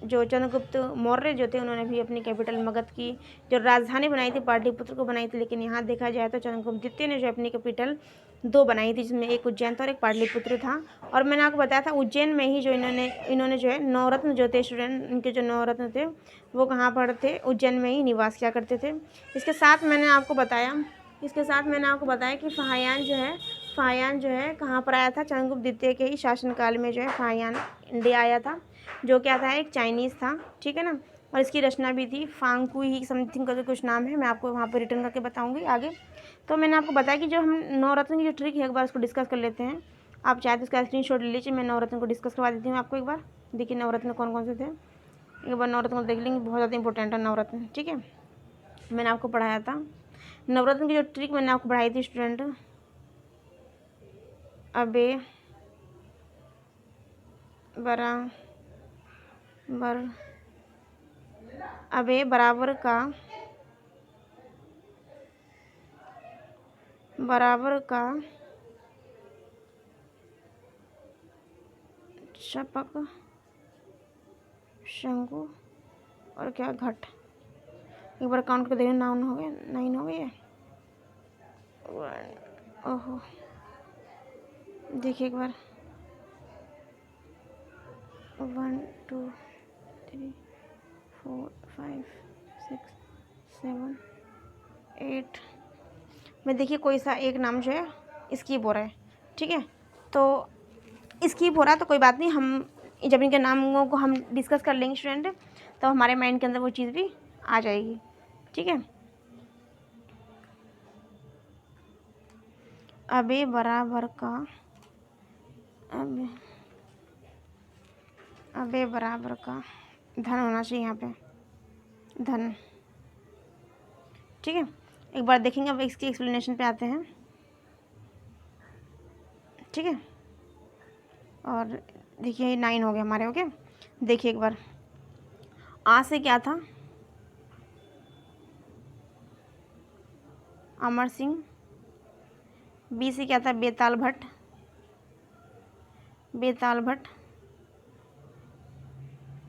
जो चंद्रगुप्त मौर्य जो थे उन्होंने भी अपनी कैपिटल मगध की जो राजधानी बनाई थी पाटलिपुत्र को बनाई थी। लेकिन यहाँ देखा जाए तो चंद्रगुप्त द्वितीय ने जो अपनी कैपिटल दो बनाई थी, जिसमें एक उज्जैन था और एक पाटलिपुत्र था। और मैंने आपको बताया था उज्जैन में ही जो इन्होंने जो है नवरत्न जो थे स्टूडेंट, इनके जो नवरत्न थे वो कहाँ पर थे, उज्जैन में ही निवास किया करते थे। इसके साथ मैंने आपको बताया कि फाहियान जो है कहाँ पर आया था, चंद्रगुप्त द्वितीय के ही शासनकाल में जो है फाहियान इंडिया आया था, जो क्या था, एक चाइनीज़ था। ठीक है ना, और इसकी रचना भी थी फांगकू ही समथिंग का जो कुछ नाम है, मैं आपको वहाँ पर रिटर्न करके बताऊँगी आगे। तो मैंने आपको बताया कि जो हम नवरत्न की जो ट्रिक है एक बार उसको डिस्कस कर लेते हैं। आप चाहे तो उसका स्क्रीनशॉट ले लीजिए, मैं नवरत्न को डिस्कस करवा देती हूँ आपको एक बार। देखिए नवरत्न कौन कौन से थे, एक बार नवरत्न को देख लेंगे, बहुत ज़्यादा इंपॉर्टेंट है नवरत्न। ठीक है, मैंने आपको पढ़ाया था नवरत्न की जो ट्रिक मैंने आपको पढ़ाई थी स्टूडेंट, अबे बराबर का शपक शंकु और क्या घट। एक बार काउंट कर देखिए, 9 हो गए, 9 हो गए। ओहो, देखिए एक बार, 1 2 3 4 5 6 7 8 में देखिए कोई सा एक नाम जो है स्किप हो रहा है। ठीक है, तो स्किप हो रहा है तो कोई बात नहीं, हम जब इनके नामों को हम डिस्कस कर लेंगे स्टूडेंट, तो हमारे माइंड के अंदर वो चीज़ भी आ जाएगी। ठीक है, अबे बराबर का धन होना चाहिए यहाँ पे, धन। ठीक है, एक बार देखेंगे, अब इसकी एक्सप्लेनेशन पे आते हैं। ठीक है, और देखिए 9 हो गए हमारे। ओके, देखिए एक बार, आ से क्या था, अमर सिंह। बी से क्या था, बेताल भट्ट।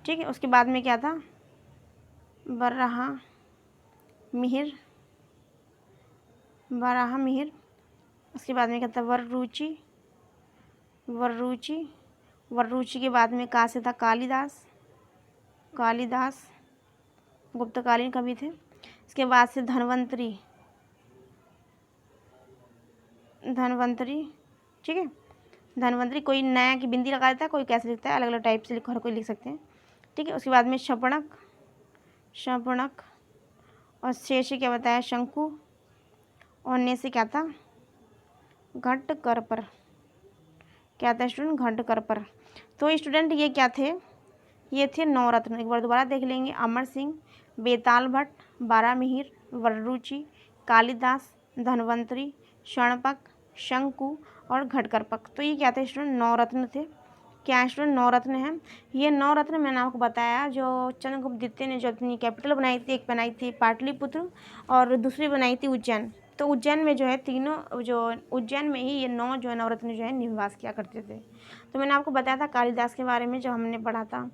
ठीक है, उसके बाद में क्या था, बराहा मिहिर। उसके बाद में क्या था, वर्रुचि के बाद में का से था कालिदास। गुप्तकालीन कवि थे। इसके बाद से धनवंतरी। ठीक है, धनवंतरी कोई नया की बिंदी लगा देता है, कोई कैसे लिखता है, अलग अलग टाइप से हर कोई लिख सकते हैं। ठीक है, उसके बाद में शपणक और शेष से क्या बताया, शंकु, और ने से क्या था, घट कर पर। क्या था स्टूडेंट, घट कर पर। तो स्टूडेंट ये क्या थे, ये थे नवरत्न। एक बार दोबारा देख लेंगे, अमर सिंह, बेताल भट्ट, बारामिहिर, वर्रुचि, कालिदास, धनवंतरी, शणपक, शंकु और घटकरपक। तो ये क्या थे स्टूडेंट, नवरत्न थे। क्या स्टूडेंट, नवरत्न हैं। ये नवरत्न मैंने आपको बताया जो चंद्रगुप्त द्वितीय ने जो अपनी कैपिटल बनाई थी, एक बनाई थी पाटलिपुत्र और दूसरी बनाई थी उज्जैन। तो उज्जैन में जो है उज्जैन में ही ये 9 जो है नवरत्न जो है निवास किया करते थे। तो मैंने आपको बताया था कालिदास के बारे में जो हमने पढ़ा था,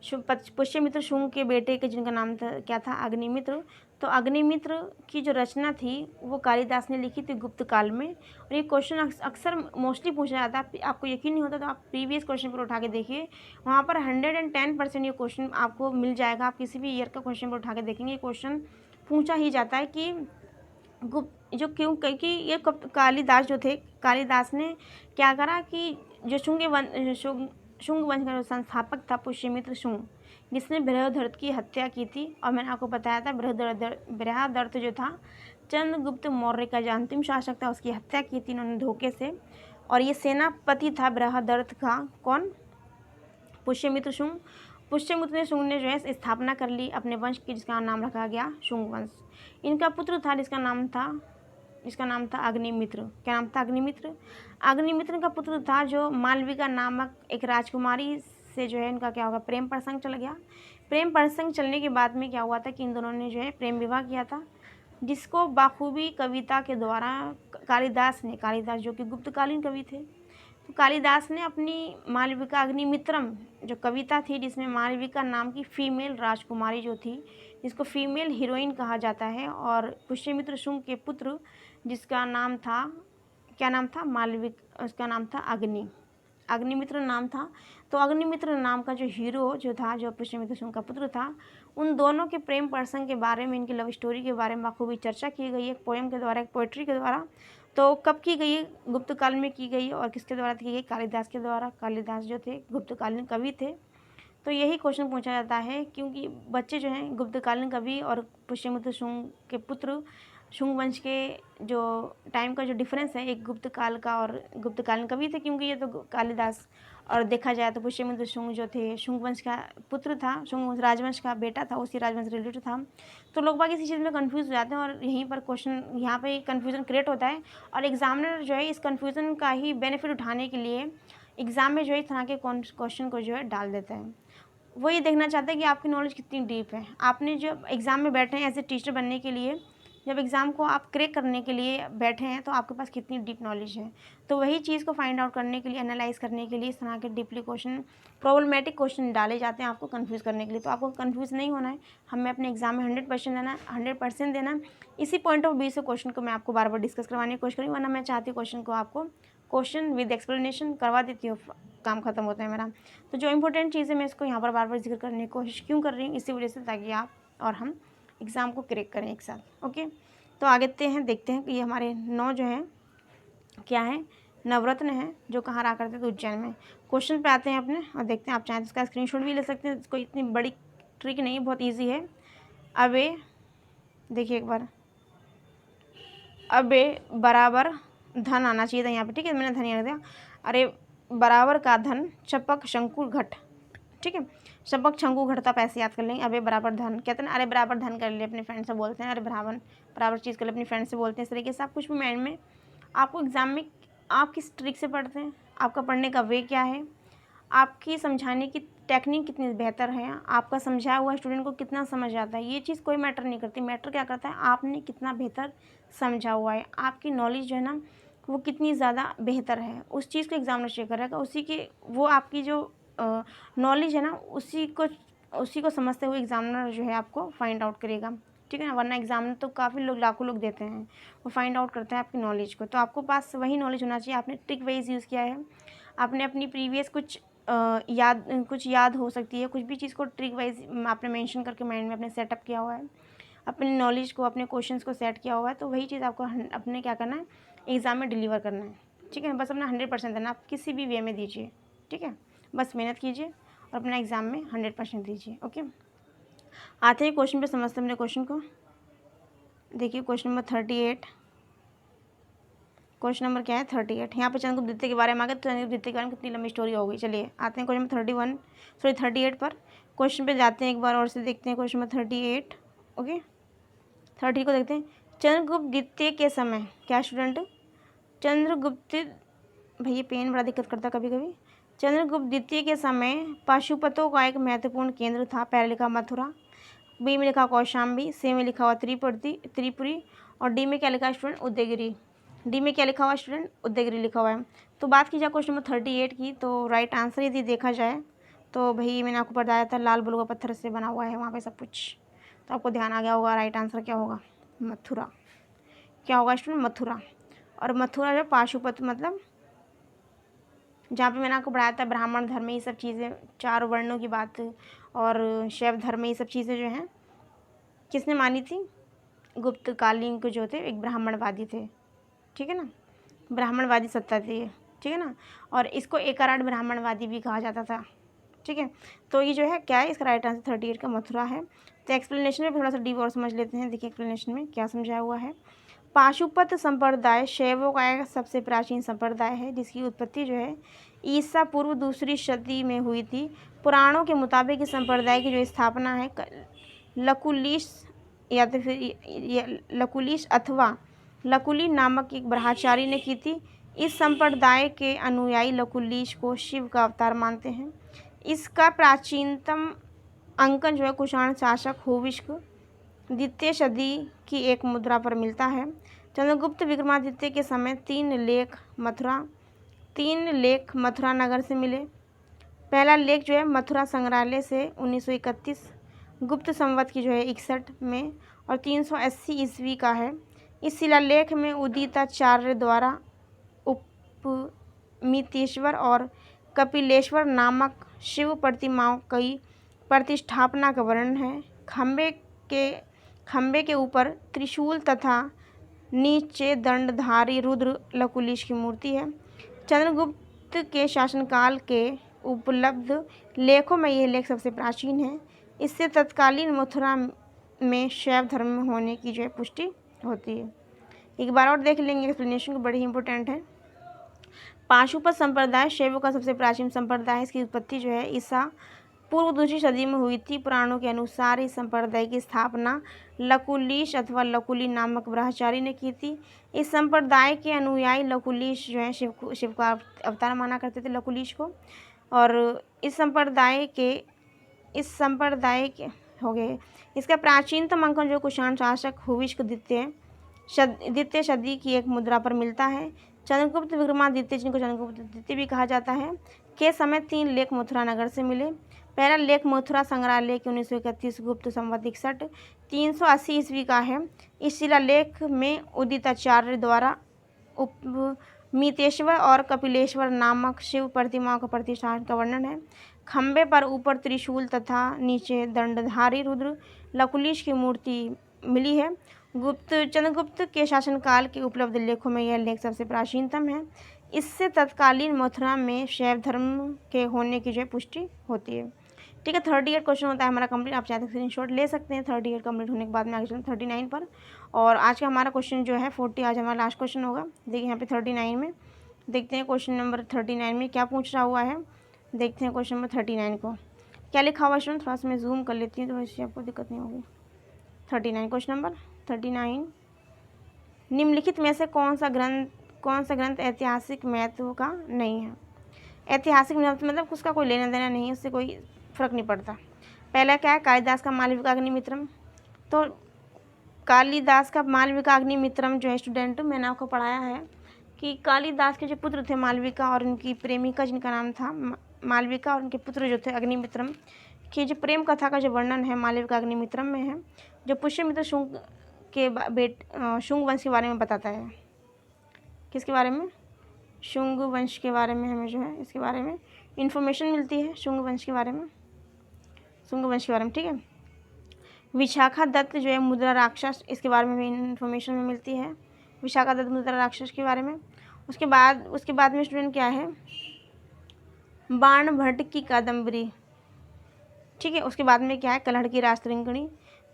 पुष्यमित्र शुंग के बेटे के जिनका नाम था क्या था, अग्निमित्र। तो अग्निमित्र की जो रचना थी वो कालिदास ने लिखी थी गुप्त काल में। और ये क्वेश्चन अक्सर मोस्टली पूछा जाता है, आपको यकीन नहीं होता तो आप प्रीवियस क्वेश्चन पर उठा के देखिए, वहाँ पर 110% ये क्वेश्चन आपको मिल जाएगा। आप किसी भी ईयर का क्वेश्चन पर उठा के देखेंगे, क्वेश्चन पूछा ही जाता है कि जो क्यों, क्योंकि ये कालिदास जो थे, कालिदास ने क्या करा कि जो शुंग वंश का जो संस्थापक था पुष्यमित्र शुंग, जिसने बृहदर्थ की हत्या की थी, और मैंने आपको बताया था बृहदर्थ जो था चंद्रगुप्त मौर्य का जो अंतिम शासक था, उसकी हत्या की थी इन्होंने धोखे से। और ये सेनापति था बृहदर्थ का, कौन? पुष्यमित्र शुंग। पुष्यमित्र शुंग ने जो है स्थापना कर ली अपने वंश की, जिसका नाम रखा गया शुंग वंश। इनका पुत्र था जिसका नाम था अग्निमित्र। क्या नाम था? अग्निमित्र। अग्निमित्र का पुत्र था जो मालविका नामक एक राजकुमारी से जो है इनका क्या होगा, प्रेम प्रसंग चल गया। प्रेम प्रसंग चलने के बाद में क्या हुआ था कि इन दोनों ने जो है प्रेम विवाह किया था, जिसको बाखूबी कविता के द्वारा कालिदास जो कि गुप्तकालीन कवि थे, तो कालिदास ने अपनी मालविका अग्निमित्रम जो कविता थी, जिसमें मालविका नाम की फीमेल राजकुमारी जो थी, जिसको फीमेल हीरोइन कहा जाता है, और पुष्यमित्र शुंग के पुत्र जिसका नाम था, क्या नाम था? उसका नाम था अग्निमित्र नाम था। तो अग्निमित्र नाम का जो हीरो जो था, जो पुष्यमित्र शुंग का पुत्र था, उन दोनों के प्रेम प्रसंग के बारे में, इनकी लव स्टोरी के बारे में बखूबी चर्चा की गई है, एक पोएम के द्वारा, एक पोइट्री के द्वारा। तो कब की गई है? गुप्त काल में की गई, और किसके द्वारा की गई? कालिदास के द्वारा। कालिदास जो थे गुप्तकालीन कवि थे। तो यही क्वेश्चन पूछा जाता है, क्योंकि बच्चे जो हैं गुप्तकालीन कवि और पुष्यमित्र शुंग के पुत्र, शुंग वंश के जो टाइम का जो डिफरेंस है, एक गुप्त काल का और गुप्तकालीन कवि थे, क्योंकि ये तो कालिदास, और देखा जाए तो पुष्यमित्र शुंग जो थे शुंग वंश का पुत्र था, शुंग राजवंश का बेटा था, उसी राजवंश से रिलेटेड था। तो लोग बाग इसी चीज़ में कंफ्यूज हो जाते हैं, और यहीं पर क्वेश्चन, यहाँ पे कन्फ्यूज़न क्रिएट होता है, और एग्जामिनर जो है इस कन्फ्यूज़न का ही बेनिफिट उठाने के लिए एग्ज़ाम में जो है इस तरह के क्वेश्चन को जो है डाल देता है। वो ये देखना चाहता है कि आपकी नॉलेज कितनी डीप है। आपने जब एग्ज़ाम में बैठे हैं एज ए टीचर बनने के लिए, जब एग्ज़ाम को आप क्रैक करने के लिए बैठे हैं, तो आपके पास कितनी डीप नॉलेज है। तो वही चीज़ को फाइंड आउट करने के लिए, एनालाइज करने के लिए इस तरह के डीपली क्वेश्चन, प्रॉब्लमेटिक क्वेश्चन डाले जाते हैं आपको कन्फ्यूज़ करने के लिए। तो आपको कन्फ्यूज़ नहीं होना है, हमें अपने एग्ज़ाम में 100% देना। इसी पॉइंट ऑफ व्यू से क्वेश्चन को मैं आपको बार बार डिस्कस करवाने की कोशिश करूँगी, वरना मैं चाहती हूँ क्वेश्चन को आपको क्वेश्चन विद एक्सप्लेनेशन करवा देती हूँ, काम खत्म होता है मेरा। तो जो इंपॉर्टेंट चीज़ है मैं इसको यहाँ पर बार बार जिक्र करने की कोशिश क्यों कर रही हूँ, इसी वजह से, ताकि आप और हम एग्ज़ाम को क्रैक करें एक साथ। ओके, तो आगे देखते हैं कि ये हमारे 9 जो हैं क्या है, नवरत्न हैं, जो कहाँ रहा करते थे, उज्जैन में। क्वेश्चन पे आते हैं अपने, और देखते हैं। आप चाहें तो इसका स्क्रीनशॉट भी ले सकते हैं, इसको इतनी बड़ी ट्रिक नहीं, बहुत ईजी है। अबे देखिए एक बार, अबे बराबर धन आना चाहिए था यहाँ पे, ठीक है, मैंने धन यहाँ दिया। अरे बराबर का धन चपक शंकु घट, ठीक है, चपक शंकु घट तक ऐसे याद कर लेंगे। अबे बराबर धन, कहते हैं ना, अरे बराबर धन कर ले, अपने फ्रेंड से बोलते हैं, अरे बराबर चीज़ कर ले, अपनी फ्रेंड से बोलते हैं। इस तरीके से आप कुछ भी माइंड में, आपको एग्ज़ाम में आप किस ट्रिक से पढ़ते हैं, आपका पढ़ने का वे क्या है, आपकी समझाने की टेक्निक कितनी बेहतर है, आपका समझाया हुआ स्टूडेंट को कितना समझ आता है, ये चीज़ कोई मैटर नहीं करती। मैटर क्या करता है, आपने कितना बेहतर समझा हुआ है, आपकी नॉलेज जो है ना वो कितनी ज़्यादा बेहतर है, उस चीज़ को एग्जामिनर चेक करेगा। उसी के वो आपकी जो नॉलेज है ना, उसी को समझते हुए एग्जामिनर जो है आपको फाइंड आउट करेगा, ठीक है ना। वरना एग्जामिनर तो काफ़ी लोग, लाखों लोग देते हैं, वो फाइंड आउट करते हैं आपकी नॉलेज को। तो आपको पास वही नॉलेज होना चाहिए, आपने ट्रिक वाइज यूज़ किया है, आपने अपनी प्रीवियस कुछ याद हो सकती है, कुछ भी चीज़ को ट्रिक वाइज आपने मेंशन करके माइंड में अपने सेटअप किया हुआ है, अपनी नॉलेज को, अपने क्वेश्चंस को सेट किया हुआ है। तो वही चीज़ आपको अपने क्या करना है, एग्ज़ाम में डिलीवर करना है, ठीक है। बस अपना 100% देना, आप किसी भी वे में दीजिए, ठीक है, बस मेहनत कीजिए और अपना एग्ज़ाम में 100% दीजिए। ओके, आते हैं क्वेश्चन पे, समझते हैं अपने क्वेश्चन को। देखिए क्वेश्चन नंबर 38, क्वेश्चन नंबर क्या है, 38। यहाँ पे चंद्रगुप्त द्वितीय के बारे में आ गया, तो चंद्रगुप्त द्वितीय के बारे में कितनी लंबी स्टोरी हो गई। चलिए आते हैं क्वेश्चन नंबर 38 पर। क्वेश्चन पे जाते हैं एक बार और से, देखते हैं क्वेश्चन नंबर 38। ओके, 30 को देखते हैं। चंद्रगुप्त द्वितीय के समय, क्या स्टूडेंट, चंद्रगुप्त, भैया पेन बड़ा दिक्कत करता कभी कभी। चंद्रगुप्त द्वितीय के समय पाशुपतों का एक महत्वपूर्ण केंद्र था। पहले लिखा मथुरा, बी में लिखा कौशाम्बी, सी में लिखा हुआ त्रिपुरी, और डी में क्या लिखा है स्टूडेंट, उदयगिरी। डी में क्या लिखा हुआ है स्टूडेंट, उदयगिरी लिखा हुआ है। तो बात की जाए क्वेश्चन नंबर 38 की, तो राइट आंसर यदि देखा जाए तो भाई मैंने आपको बताया था लाल बलुआ पत्थर से बना हुआ है वहाँ पे सब कुछ, तो आपको ध्यान आ गया होगा। राइट आंसर क्या होगा, मथुरा। क्या होगा स्टूडेंट, मथुरा। और मथुरा जो पाशुपत मतलब जहाँ पे मैंने आपको पढ़ाया था ब्राह्मण धर्म, ये सब चीज़ें, 4 वर्णों की बात, और शैव धर्म, ये सब चीज़ें जो हैं किसने मानी थी, गुप्त कालीन के जो थे एक ब्राह्मणवादी थे, ठीक है ना, ब्राह्मणवादी सत्ता थी ये, ठीक है ना, और इसको एकाराट ब्राह्मणवादी भी कहा जाता था, ठीक है। तो ये जो है क्या है, इसका राइट आंसर 38 का मथुरा है। तो एक्सप्लेनेशन में थोड़ा सा डीप और समझ लेते हैं। देखिए एक्सप्लेनेशन में क्या समझाया हुआ है। पाशुपत संप्रदाय शैवों का एक सबसे प्राचीन संप्रदाय है, जिसकी उत्पत्ति जो है ईसा पूर्व दूसरी शती में हुई थी। पुराणों के मुताबिक इस संप्रदाय की जो स्थापना है लकुलिश या तो फिर लकुलिश अथवा लकुली नामक एक ब्रह्मचारी ने की थी। इस संप्रदाय के अनुयायी लकुलिश को शिव का अवतार मानते हैं। इसका प्राचीनतम अंकन जो है कुषाण शासक हुविष्क द्वितीय सदी की एक मुद्रा पर मिलता है। चंद्रगुप्त विक्रमादित्य के समय तीन लेख मथुरा नगर से मिले। पहला लेख जो है मथुरा संग्रहालय से 1931 गुप्त संवत की जो है 61 में और 380 ईस्वी का है। इस शिलालेख में उदिताचार्य द्वारा उपमितेश्वर और कपिलेश्वर नामक शिव प्रतिमाओं की प्रतिष्ठापना का वर्णन है। खंबे के ऊपर त्रिशूल तथा नीचे दंडधारी रुद्र लकुलिश की मूर्ति है। चंद्रगुप्त के शासनकाल के उपलब्ध लेखों में यह लेख सबसे प्राचीन है। इससे तत्कालीन मथुरा में शैव धर्म में होने की जो है पुष्टि होती है। एक बार और देख लेंगे एक्सप्लेनेशन को, बड़ी इंपॉर्टेंट है। पाशुपत संप्रदाय शैवों का सबसे प्राचीन संप्रदाय है। इसकी उत्पत्ति जो है ईसा पूर्व दूसरी सदी में हुई थी। पुराणों के अनुसार इस संप्रदाय की स्थापना लकुलिश अथवा लकुली नामक ब्रह्मचारी ने की थी। इस संप्रदाय के अनुयायी लकुलिश जो है शिव का अवतार माना करते थे लकुलिश को। और इस संप्रदाय के हो गए। इसका प्राचीनतम अंकन जो कुषाण शासक हुविष्क द्वितीय सदी की एक मुद्रा पर मिलता है। चंद्रगुप्त विक्रमादित्य, जिनको चंद्रगुप्त द्वितीय भी कहा जाता है, के समय तीन लेख मथुरा नगर से मिले। पहला लेख मथुरा संग्रहालय के 1931 गुप्त संवत 61 380 ईस्वी का है। इस शिलालेख में उदिताचार्य द्वारा उपमितेश्वर और कपिलेश्वर नामक शिव प्रतिमाओं का प्रतिष्ठान का वर्णन है। खंबे पर ऊपर त्रिशूल तथा नीचे दंडधारी रुद्र लकुलिश की मूर्ति मिली है। चंद्रगुप्त के शासनकाल के उपलब्ध लेखों में यह लेख सबसे प्राचीनतम है। इससे तत्कालीन मथुरा में शैव धर्म के होने की जो पुष्टि होती है। ठीक है, 38 क्वेश्चन होता है हमारा कंप्लीट। आप चाहे तो स्क्रीनशॉट ले सकते हैं 38 कंप्लीट होने के बाद में आगे चलते 39 पर। और आज का हमारा क्वेश्चन जो है 40 आज हमारा लास्ट क्वेश्चन होगा। देखिए यहाँ पे 39 में देखते हैं क्वेश्चन नंबर 39 में क्या पूछ रहा हुआ है। देखते हैं क्वेश्चन नंबर 39 को क्या लिखा हुआ है। थोड़ा सा मैं जूम कर लेती हूँ तो वैसे आपको दिक्कत नहीं होगी। 39 क्वेश्चन नंबर 39, निम्नलिखित में से कौन सा ग्रंथ ऐतिहासिक महत्व का नहीं है। ऐतिहासिक महत्व मतलब उसका कोई लेना देना नहीं है, उससे कोई फर्क नहीं पड़ता। पहला क्या है, कालिदास का मालविकाग्निमित्रम। तो कालिदास का मालविकाग्निमित्रम जो है स्टूडेंट मैंने आपको पढ़ाया है कि कालिदास के जो पुत्र थे मालविका और उनकी प्रेमिका जिनका नाम था मालविका और उनके पुत्र जो थे अग्निमित्रम की जो प्रेम कथा का जो वर्णन है मालविकाग्निमित्रम में है, जो पुष्यमित्र शुंग के शुंग वंश के बारे में बताता है। किसके बारे में? शुंग वंश के बारे में हमें जो है इसके बारे में इंफॉर्मेशन मिलती है, शुंग वंश के बारे में, ठीक है। विशाखा दत्त जो है मुद्रा राक्षस, इसके बारे में भी इंफॉर्मेशन में मिलती है, विशाखा दत्त मुद्रा राक्षस के बारे में। उसके बाद में स्टूडेंट क्या है, बाण भट्ट की कादम्बरी, ठीक है। उसके बाद में क्या है, कलहड़ की राजतरंगिणी।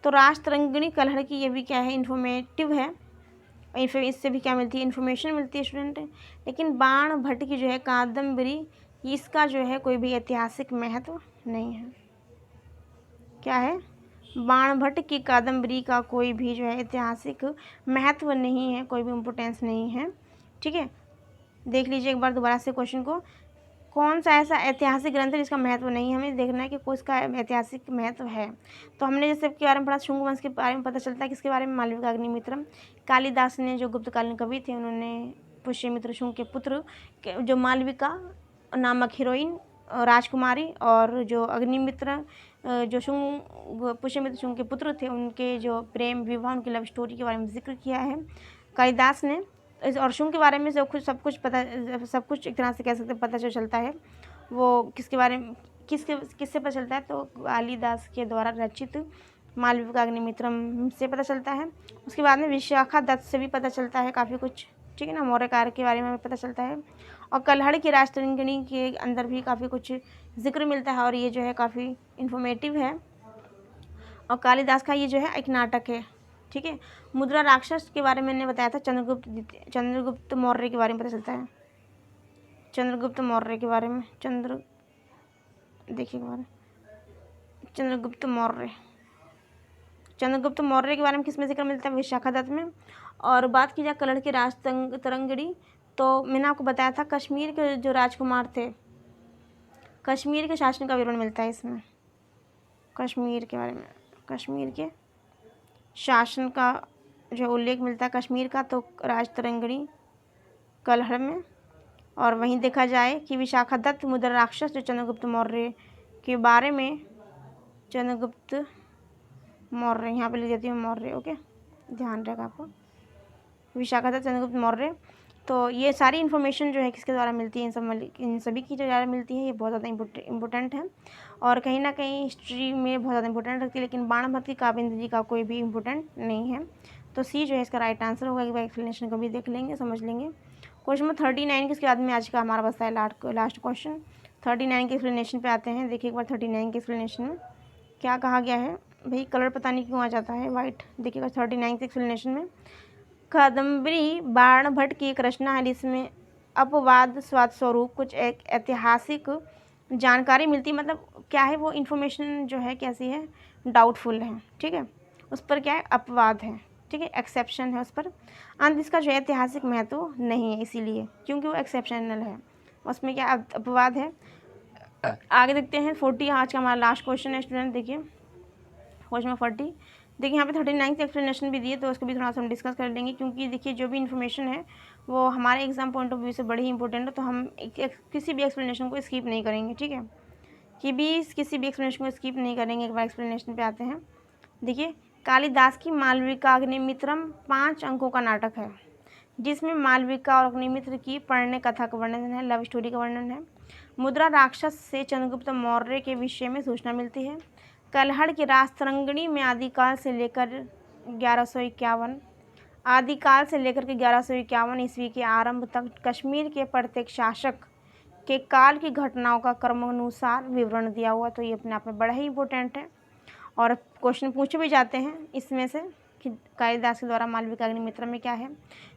तो राजतरंगिणी कलहड़ की ये भी क्या है, इन्फॉर्मेटिव है, इससे भी क्या मिलती है, इन्फॉर्मेशन मिलती है स्टूडेंट। लेकिन बाण भट्ट की जो है कादम्बरी, इसका जो है कोई भी ऐतिहासिक महत्व नहीं है। क्या है, बाण भट्ट की कादम्बरी का कोई भी जो है ऐतिहासिक महत्व नहीं है, कोई भी इम्पोर्टेंस नहीं है, ठीक है। देख लीजिए एक बार दोबारा से क्वेश्चन को, कौन सा ऐसा ऐतिहासिक ग्रंथ है जिसका महत्व नहीं है। हमें देखना है कि कोई इसका ऐतिहासिक महत्व है। तो हमने जैसे के बारे में पढ़ा, शुंग वंश के बारे में पता चलता है, किसके बारे में, मालविकाग्निमित्रम। कालिदास ने जो गुप्तकालीन कवि थे उन्होंने पुष्यमित्र शुंग के पुत्र जो मालविका नामक हीरोइन राजकुमारी और जो अग्निमित्र जो पुष्यमित्र शुंग के पुत्र थे उनके जो प्रेम विवाह उनकी लव स्टोरी के बारे में जिक्र किया है कालिदास ने। और शुंग के बारे में सब कुछ एक तरह से कह सकते पता जो चलता है वो किसके बारे में किससे पता चलता है, तो कालिदास के द्वारा रचित मालविका अग्निमित्रम से पता चलता है। उसके बाद में विशाखा दत्त से भी पता चलता है काफ़ी कुछ, ठीक है ना, मौर्य कार्य के बारे में पता चलता है। और कल्हड़ की राजतरंगिणी के अंदर भी काफ़ी कुछ जिक्र मिलता है और ये जो है काफ़ी इन्फॉर्मेटिव है। और कालिदास का ये जो है एक नाटक है, ठीक है। मुद्रा राक्षस के बारे में मैंने बताया था, चंद्रगुप्त मौर्य के बारे में पता चलता है, चंद्रगुप्त मौर्य के बारे में, देखिए चंद्रगुप्त मौर्य के बारे में किस में जिक्र मिलता है, विशाखा दत्त में। और बात की जाए कल्हड़ की राजतरंगिणी, तो मैंने आपको बताया था कश्मीर के जो राजकुमार थे, कश्मीर के शासन का विवरण मिलता है इसमें, कश्मीर के बारे में, कश्मीर के शासन का जो उल्लेख मिलता है कश्मीर का, तो राजतरंगिणी कल्हड़ में। और वहीं देखा जाए कि विशाखा दत्त मुद्रा राक्षस जो चंद्रगुप्त मौर्य के बारे में, चंद्रगुप्त मौर्य यहाँ पे लिख देती हूँ मौर्य, ओके, ध्यान रखा आपको, विशाखा दत्त चंद्रगुप्त मौर्य। तो ये सारी इन्फॉर्मेशन जो है किसके द्वारा मिलती है, इन सभी की जो द्वारा मिलती है, ये बहुत ज़्यादा इम्पोर्टेंट है और कहीं ना कहीं हिस्ट्री में बहुत ज़्यादा इंपॉर्टेंट रखती है। लेकिन बाणभट्ट की काव्येंद्र जी का कोई भी इम्पोर्टेंट नहीं है। तो सी जो है इसका राइट आंसर होगा। एक बार एक्सप्लेनेशन को भी देख लेंगे, समझ लेंगे। क्वेश्चन नंबर 39 के इसके बाद में आज का हमारा बसता है लास्ट क्वेश्चन। 39 के एक्सप्लेनेशन पे आते हैं। देखिए एक बार 39 के एक्सप्लेनेशन में क्या कहा गया है। भाई कलर पता नहीं क्यों आ जाता है वाइट। देखिएगा 39 के एक्सप्लेनेशन में कादम्बरी बाणभट्ट की एक रचना है जिसमें अपवाद स्वाद स्वरूप कुछ एक ऐतिहासिक जानकारी मिलती है। मतलब क्या है वो इन्फॉर्मेशन जो है कैसी है, डाउटफुल है, ठीक है, उस पर क्या है अपवाद है, ठीक है, एक्सेप्शन है उस पर। अंत इसका जो ऐतिहासिक महत्व नहीं है इसीलिए, क्योंकि वो एक्सेप्शनल है, उसमें क्या अपवाद है। आगे देखते हैं 40, आज का हमारा लास्ट क्वेश्चन है स्टूडेंट। देखिए क्वेश्चन नंबर 40, देखिए यहाँ पे 39 की एक्सप्लेनेशन भी दिए, तो उसको भी थोड़ा सा हम डिस्कस कर लेंगे, क्योंकि देखिए जो भी इन्फॉर्मेशन है वो हमारे एग्जाम पॉइंट ऑफ व्यू से बड़ी ही इंपॉर्टेंट है। तो हम किसी भी एक्सप्लेनेशन को स्किप नहीं करेंगे, ठीक है, किसी भी एक्सप्लेनेशन को स्किप नहीं करेंगे। एक बार एक्सप्लेनेशन पे आते हैं। देखिए कालिदास की मालविका अग्निमित्रम 5 अंकों का नाटक है, जिसमें मालविका और अग्निमित्र की प्रणय कथा का वर्णन है, लव स्टोरी का वर्णन है। मुद्रा राक्षस से चंद्रगुप्त मौर्य के विषय में सूचना मिलती है। कल्हड़ की राजतरंगिणी में आदिकाल से लेकर 1151 ईस्वी के आरंभ तक कश्मीर के प्रत्येक शासक के काल की घटनाओं का क्रमानुसार विवरण दिया हुआ। तो ये अपने आप में बड़ा ही इंपॉर्टेंट है और क्वेश्चन पूछे भी जाते हैं इसमें से कि कालिदास के द्वारा मालविका अग्निमित्रम में क्या है।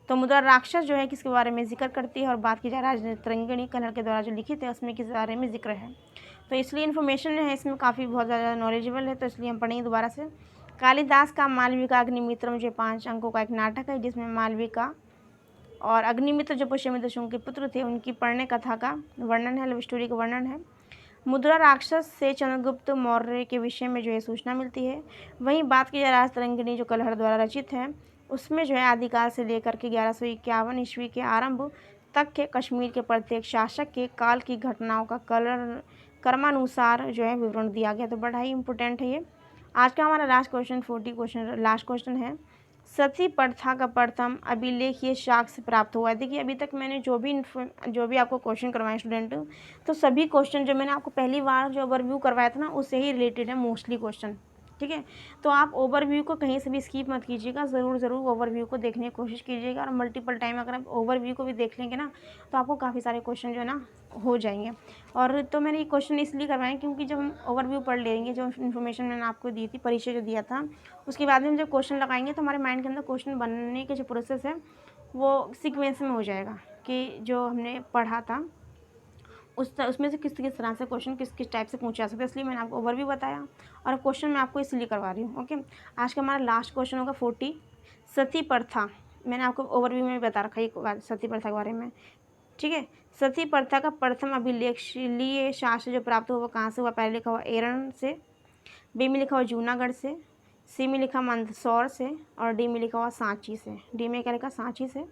तो मुद्रा राक्षस जो है किसके बारे में जिक्र करती है, और बात की जाए राजतरंगिणी कल्हड़ के द्वारा जो लिखित है उसमें किस बारे में जिक्र है। तो इसलिए इन्फॉर्मेशन है इसमें काफ़ी बहुत ज़्यादा नॉलेजेबल है, तो इसलिए हम पढ़ेंगे दोबारा से। कालिदास का मालविका अग्निमित्रम जो 5 अंकों का एक नाटक है, जिसमें मालविका और अग्निमित्र जो पुष्यमित्र शुंग के पुत्र थे उनकी प्रणय कथा का वर्णन है, लव स्टोरी का वर्णन है। मुद्रा राक्षस से चंद्रगुप्त मौर्य के विषय में जो है सूचना मिलती है। वहीं बात की जाए राजतरंगिणी जो कल्हड़ द्वारा रचित है, उसमें जो है आदिकाल से लेकर के 1151 ईस्वी के आरंभ तक के कश्मीर के प्रत्येक शासक के काल की घटनाओं का क्रमानुसार जो है विवरण दिया गया। तो बड़ा ही इंपॉर्टेंट है ये। आज का हमारा last question 40 question last question है। सती प्रथा का प्रथम अभिलेख ये साक्ष्य प्राप्त हुआ है। देखिए अभी तक मैंने जो भी आपको क्वेश्चन करवाए स्टूडेंट, तो सभी क्वेश्चन जो मैंने आपको पहली बार जो ओवरव्यू करवाया था ना, उससे ही रिलेटेड है मोस्टली क्वेश्चन, ठीक है। तो आप ओवरव्यू को कहीं से भी स्किप मत कीजिएगा, ज़रूर ओवरव्यू को देखने की कोशिश कीजिएगा। और मल्टीपल टाइम अगर आप ओवरव्यू को भी देख लेंगे ना, तो आपको काफ़ी सारे क्वेश्चन जो है ना हो जाएंगे। और तो मैंने ये क्वेश्चन इसलिए करवाए क्योंकि जब हम ओवरव्यू पढ़ लेंगे, जो इन्फॉर्मेशन मैंने आपको दी थी, परिचय जो दिया था, उसके बाद में हम जब क्वेश्चन लगाएंगे तो हमारे माइंड के अंदर क्वेश्चन बनने के जो प्रोसेस है वो सीक्वेंस में हो जाएगा कि जो हमने पढ़ा था उसमें से किस तरह से क्वेश्चन किस टाइप से पूछा सकते हैं। इसलिए मैंने आपको ओवरव्यू बताया और क्वेश्चन मैं आपको इसलिए करवा रही हूँ, ओके। आज का हमारा लास्ट क्वेश्चन होगा 40, सती प्रथा। मैंने आपको ओवरव्यू में बता रखा है सती प्रथा के बारे में, ठीक है। सती प्रथा का प्रथम अभिलेखीय शास्त्र जो प्राप्त हुआ कहाँ से हुआ, पहले लिखा हुआ एरन से, बी में लिखा हुआ जूनागढ़ से, सी में लिखा मंदसौर से, और डी में लिखा हुआ सांची से। डी में क्या लिखा, सांची से।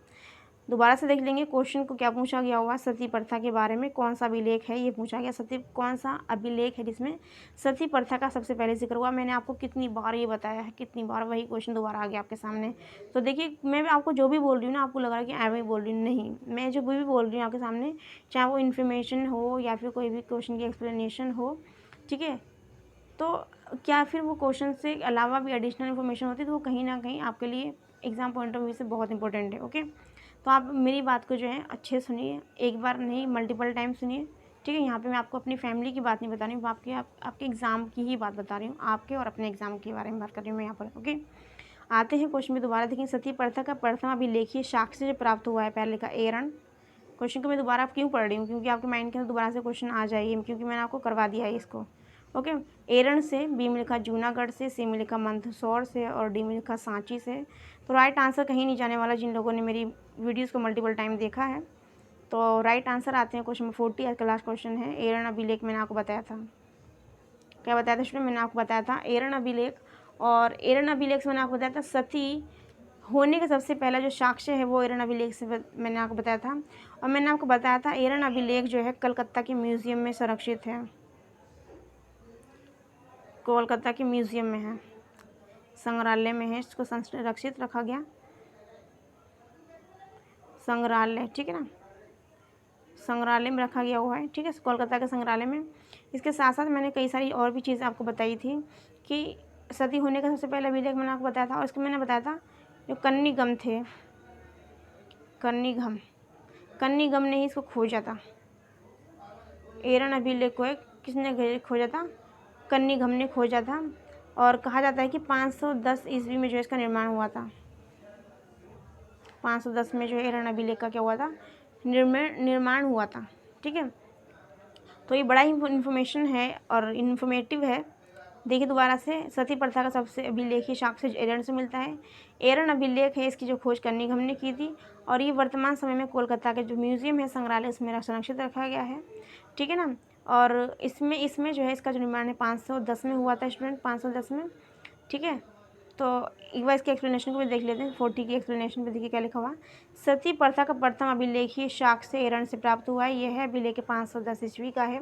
दोबारा से देख लेंगे क्वेश्चन को क्या पूछा गया हुआ। सती प्रथा के बारे में कौन सा अभिलेख है ये पूछा गया, कौन सा अभिलेख है जिसमें सती प्रथा का सबसे पहले जिक्र हुआ। मैंने आपको कितनी बार ये बताया है, कितनी बार वही क्वेश्चन दोबारा आ गया आपके सामने। तो देखिए मैं आपको जो भी बोल रही हूँ ना, आपको लग रहा है कि ऐਵੇਂ ही बोल रही हूँ, नहीं, मैं जो भी बोल रही हूँ आपके सामने, चाहे वो इन्फॉर्मेशन हो या फिर कोई भी क्वेश्चन की एक्सप्लेनेशन हो, ठीक है, तो क्या फिर वो क्वेश्चन से अलावा भी एडिशनल इन्फॉर्मेशन होती है, तो वो कहीं ना कहीं आपके लिए एग्ज़ाम पॉइंट ऑफ व्यू से बहुत इंपॉर्टेंट है। ओके, तो आप मेरी बात को जो है अच्छे सुनिए, एक बार नहीं मल्टीपल टाइम सुनिए, ठीक है। यहाँ पे मैं आपको अपनी फैमिली की बात नहीं बता रही हूँ, आपके एग्ज़ाम की ही बात बता रही हूँ, आपके और अपने एग्ज़ाम के बारे में बात कर रही हूँ मैं यहाँ पर। ओके, आते हैं क्वेश्चन में दोबारा देखें। सती प्रथा का प्रथम अभिलेखीय साक्ष्य जो प्राप्त हुआ है, पहले का एरण। क्वेश्चन को मैं दोबारा क्यों पढ़ रही हूँ, क्योंकि आपके माइंड के अंदर दोबारा से क्वेश्चन आ जाइए, क्योंकि मैंने आपको करवा दिया है इसको। ओके, एरण से, बी में लिखा जूनागढ़ से, सी में लिखा मंदसौर से और डी में लिखा सांची से। तो राइट आंसर कहीं नहीं जाने वाला जिन लोगों ने मेरी वीडियोज़ को मल्टीपल टाइम देखा है। तो राइट आंसर आते हैं क्वेश्चन नंबर 40, आज का लास्ट क्वेश्चन है। एरण अभिलेख मैंने आपको बताया था, क्या बताया था स्टूडेंट, मैंने आपको बताया था एरण अभिलेख। और एरण अभिलेख से मैंने आपको बताया था सती होने का सबसे पहला जो साक्ष्य है वो एरण अभिलेख से मैंने आपको बताया था। और मैंने आपको बताया था एरण अभिलेख जो है कलकत्ता के म्यूज़ियम में संरक्षित है, कोलकाता के म्यूज़ियम में है, संग्रहालय में है, इसको संरक्षित रखा गया, संग्रहालय, ठीक है ना, संग्रहालय में रखा गया हुआ है, ठीक है, कोलकाता के संग्रहालय में। इसके साथ साथ मैंने कई सारी और भी चीज़ें आपको बताई थी कि सती होने का सबसे पहला अभिलेख मैंने आपको बताया था। और इसको मैंने बताया था जो कन्नीगम थे, कन्नीगम ने ही इसको खोजा था, एरण अभिलेख को किसने खोजा था, कन्नीगम ने खोजा था। और कहा जाता है कि 510 ईस्वी में जो इसका निर्माण हुआ था, 510 में जो एरण अभिलेख का क्या हुआ था, निर्माण हुआ था, ठीक है। तो ये बड़ा ही इन्फॉर्मेशन है और इन्फॉर्मेटिव है। देखिए दोबारा से, सती प्रथा का सबसे अभिलेखीय साक्ष्य एरण से मिलता है। एरण अभिलेख है, इसकी जो खोज कन्नीगम ने की थी और ये वर्तमान समय में कोलकाता के जो म्यूज़ियम है, संग्रहालय, उसमें संरक्षित रखा गया है, ठीक है ना। और इसमें जो है इसका जो निर्माण है 510 में हुआ था स्टूडेंट, 510 में, ठीक है। तो एक बार इसके एक्सप्लेनेशन को भी देख लेते हैं। 40 की एक्सप्लेनेशन पे देखिए क्या लिखा हुआ। सती प्रथा का प्रथम अभिलेखीय साक्ष्य एरण से प्राप्त हुआ है। यह है अभिलेख 510 ईस्वी का है,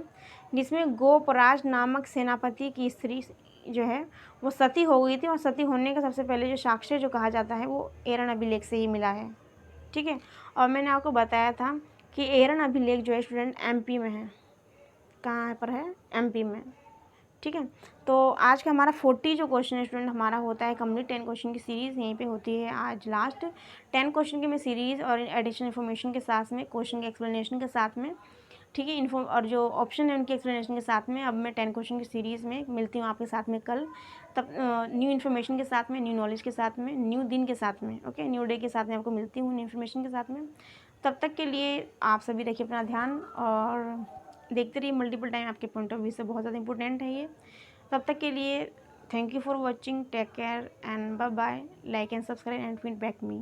जिसमें गोपराज नामक सेनापति की स्त्री जो है वो सती हो गई थी। और सती होने का सबसे पहले जो साक्ष्य जो कहा जाता है वो एरण अभिलेख से ही मिला है, ठीक है। और मैंने आपको बताया था कि एरण अभिलेख जो है स्टूडेंट MP में है, कहाँ पर है, MP में, ठीक है। तो आज का हमारा 40 जो क्वेश्चन है स्टूडेंट हमारा होता है कंप्लीट। 10 क्वेश्चन की सीरीज़ यहीं पे होती है आज लास्ट। 10 क्वेश्चन की मैं सीरीज़ और एडिशनल इन्फॉर्मेशन के साथ में, क्वेश्चन के एक्सप्लेनेशन के साथ में, ठीक है, और जो ऑप्शन है उनके एक्सप्लेनेशन के साथ में अब मैं 10 क्वेश्चन की सीरीज़ में मिलती हूँ आपके साथ में कल। तब न्यू इन्फॉर्मेशन के साथ में, न्यू नॉलेज के साथ में, न्यू दिन के साथ में, ओके, न्यू डे के साथ में आपको मिलती हूँ न्यू इन्फॉर्मेशन के साथ में। तब तक के लिए आप सभी रखिए अपना ध्यान और देखते रहिए मल्टीपल टाइम, आपके पॉइंट ऑफ व्यू से बहुत ज़्यादा इंपॉर्टेंट है ये। तब तक के लिए thank you for watching, take care and bye bye, like and subscribe and feedback me.